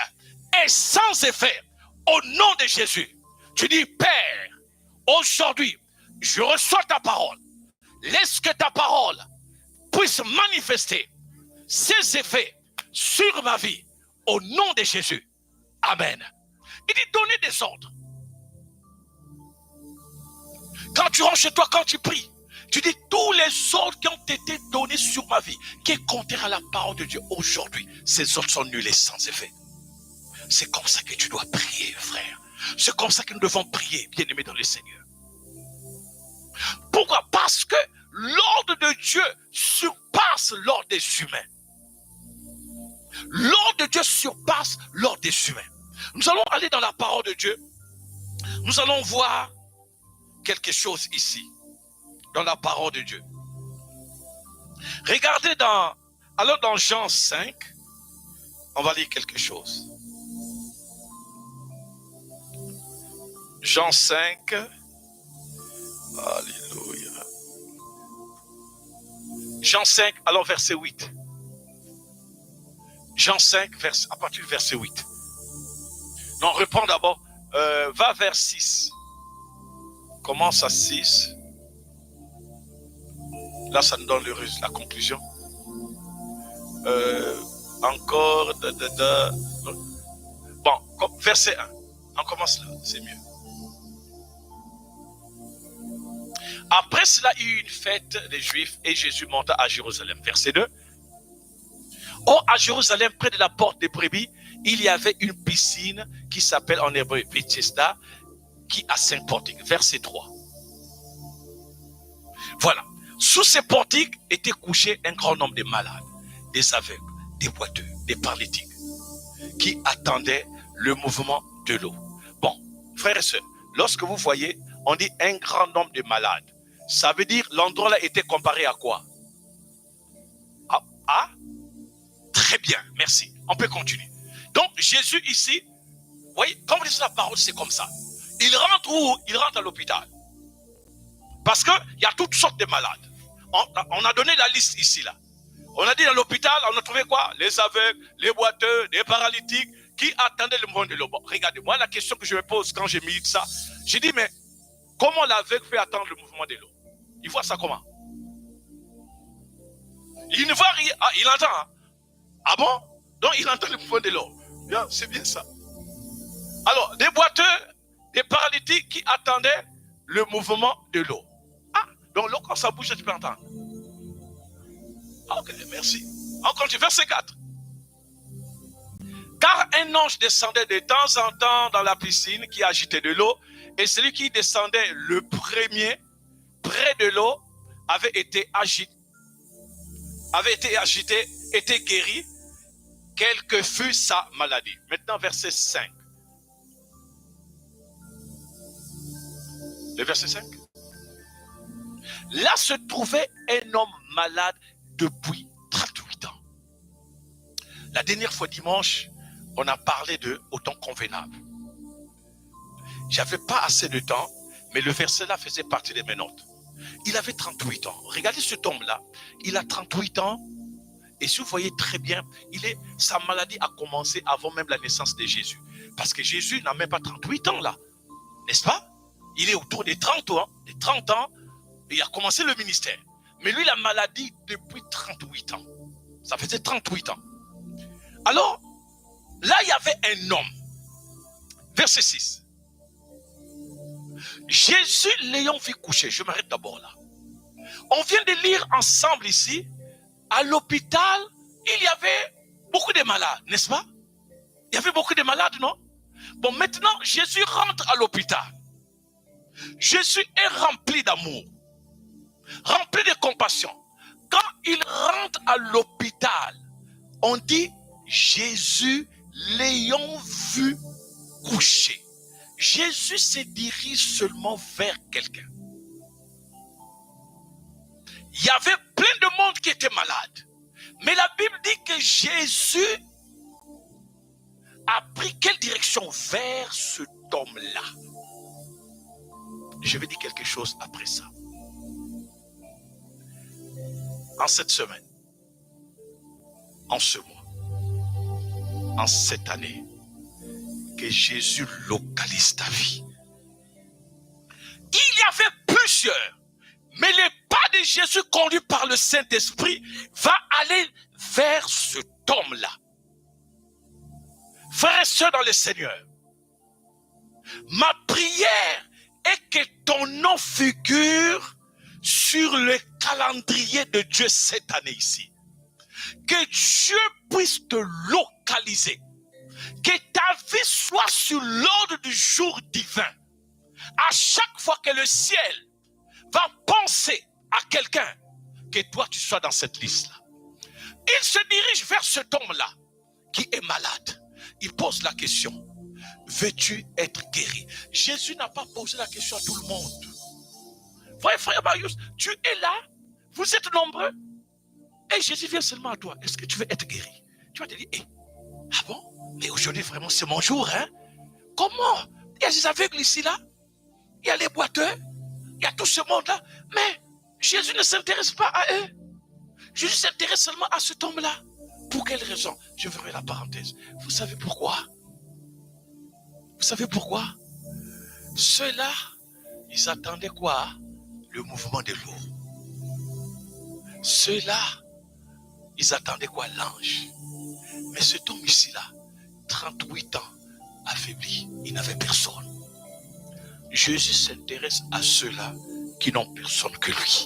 et sans effet au nom de Jésus. Tu dis, Père, aujourd'hui, je reçois ta parole. Laisse que ta parole puisse manifester ses effets sur ma vie au nom de Jésus. Amen. Il dit donner des ordres. Quand tu rentres chez toi, quand tu pries, tu dis tous les ordres qui ont été donnés sur ma vie, qui est contraire à la parole de Dieu aujourd'hui, ces ordres sont nuls et sans effet. C'est comme ça que tu dois prier, frère. C'est comme ça que nous devons prier, bien-aimés dans le Seigneur. Pourquoi? Parce que l'ordre de Dieu surpasse l'ordre des humains. L'ordre de Dieu surpasse l'ordre des humains. Nous allons aller dans la parole de Dieu. Nous allons voir quelque chose ici, dans la parole de Dieu. Regardez dans Jean 5, on va lire quelque chose. Jean 5, alléluia. Jean 5, alors verset 8. Jean 5, à partir du verset 8. Non, reprends d'abord, va vers 6. Commence à 6. Là, ça nous donne la conclusion. Encore, bon, verset 1. On commence là, c'est mieux. Après cela, il y eut une fête des Juifs et Jésus monta à Jérusalem. Verset 2. Or, à Jérusalem, près de la porte des brebis, il y avait une piscine qui s'appelle en hébreu Bethesda, qui a 5 portiques. Verset 3. Voilà. Sous ces portiques étaient couchés un grand nombre de malades, des aveugles, des boiteux, des paralytiques, qui attendaient le mouvement de l'eau. Bon, frères et sœurs, lorsque vous voyez, on dit un grand nombre de malades, ça veut dire l'endroit là était comparé à quoi? Très bien, merci. On peut continuer. Donc, Jésus ici, vous voyez, comme dit la parole, c'est comme ça. Il rentre où? Il rentre à l'hôpital. Parce qu'il y a toutes sortes de malades. On a donné la liste ici, là. On a dit dans l'hôpital, on a trouvé quoi? Les aveugles, les boiteux, les paralytiques qui attendaient le mouvement de l'eau. Bon, regardez, moi, la question que je me pose quand je médite ça, je dis, mais comment l'aveugle fait attendre le mouvement de l'eau? Il voit ça comment? Il ne voit rien. Ah, il entend. Hein? Ah bon? Donc, il entend le mouvement de l'eau. Bien, c'est bien ça. Alors, des boiteux, des paralytiques qui attendaient le mouvement de l'eau. Ah, donc l'eau, quand ça bouge, tu peux entendre. Ok, merci. On continue, verset 4. Car un ange descendait de temps en temps dans la piscine qui agitait de l'eau, et celui qui descendait le premier près de l'eau avait été agité, était guéri, quelle que fût sa maladie. Maintenant, verset 5. Le verset 5. Là se trouvait un homme malade depuis 38 ans. La dernière fois dimanche, on a parlé de au temps convenable. J'avais pas assez de temps, mais le verset là faisait partie de mes notes. Il avait 38 ans. Regardez cet homme-là. Il a 38 ans. Et si vous voyez très bien, sa maladie a commencé avant même la naissance de Jésus. Parce que Jésus n'a même pas 38 ans là. N'est-ce pas? Il est autour des 30 ans. Des 30 ans, il a commencé le ministère. Mais lui, la maladie depuis 38 ans. Ça faisait 38 ans. Alors, là, il y avait un homme. Verset 6. Jésus l'ayant vu coucher. Je m'arrête d'abord là. On vient de lire ensemble ici. À l'hôpital, il y avait beaucoup de malades, n'est-ce pas? Il y avait beaucoup de malades, non? Bon, maintenant, Jésus rentre à l'hôpital. Jésus est rempli d'amour, rempli de compassion. Quand il rentre à l'hôpital, on dit Jésus l'ayant vu coucher. Jésus se dirige seulement vers quelqu'un. Il y avait plein de monde qui était malade. Mais la Bible dit que Jésus a pris quelle direction? Vers cet homme-là. Je vais dire quelque chose après ça. En cette semaine, en ce mois, en cette année, que Jésus localise ta vie. Il y avait plusieurs. Mais le pas de Jésus conduit par le Saint-Esprit va aller vers cet homme-là. Frères et sœurs dans le Seigneur, ma prière est que ton nom figure sur le calendrier de Dieu cette année ici. Que Dieu puisse te localiser. Que ta vie soit sur l'ordre du jour divin. À chaque fois que le ciel va penser à quelqu'un, que toi tu sois dans cette liste-là. Il se dirige vers cet homme-là qui est malade. Il pose la question, veux-tu être guéri? Jésus n'a pas posé la question à tout le monde. Voyez, frère Marius, tu es là, vous êtes nombreux, et Jésus vient seulement à toi. Est-ce que tu veux être guéri? Tu vas te dire, ah bon? Mais aujourd'hui, vraiment, c'est mon jour, hein? Comment? Il y a des aveugles ici, là. Il y a les boiteux. Il y a tout ce monde-là. Mais Jésus ne s'intéresse pas à eux. Jésus s'intéresse seulement à cet homme-là. Pour quelle raison? Je ferai la parenthèse. Vous savez pourquoi? Vous savez pourquoi? Ceux-là, ils attendaient quoi? Le mouvement de l'eau. Ceux-là, ils attendaient quoi? L'ange. Mais cet homme ici-là, 38 ans, affaibli, il n'avait personne. Jésus s'intéresse à ceux-là qui n'ont personne que lui.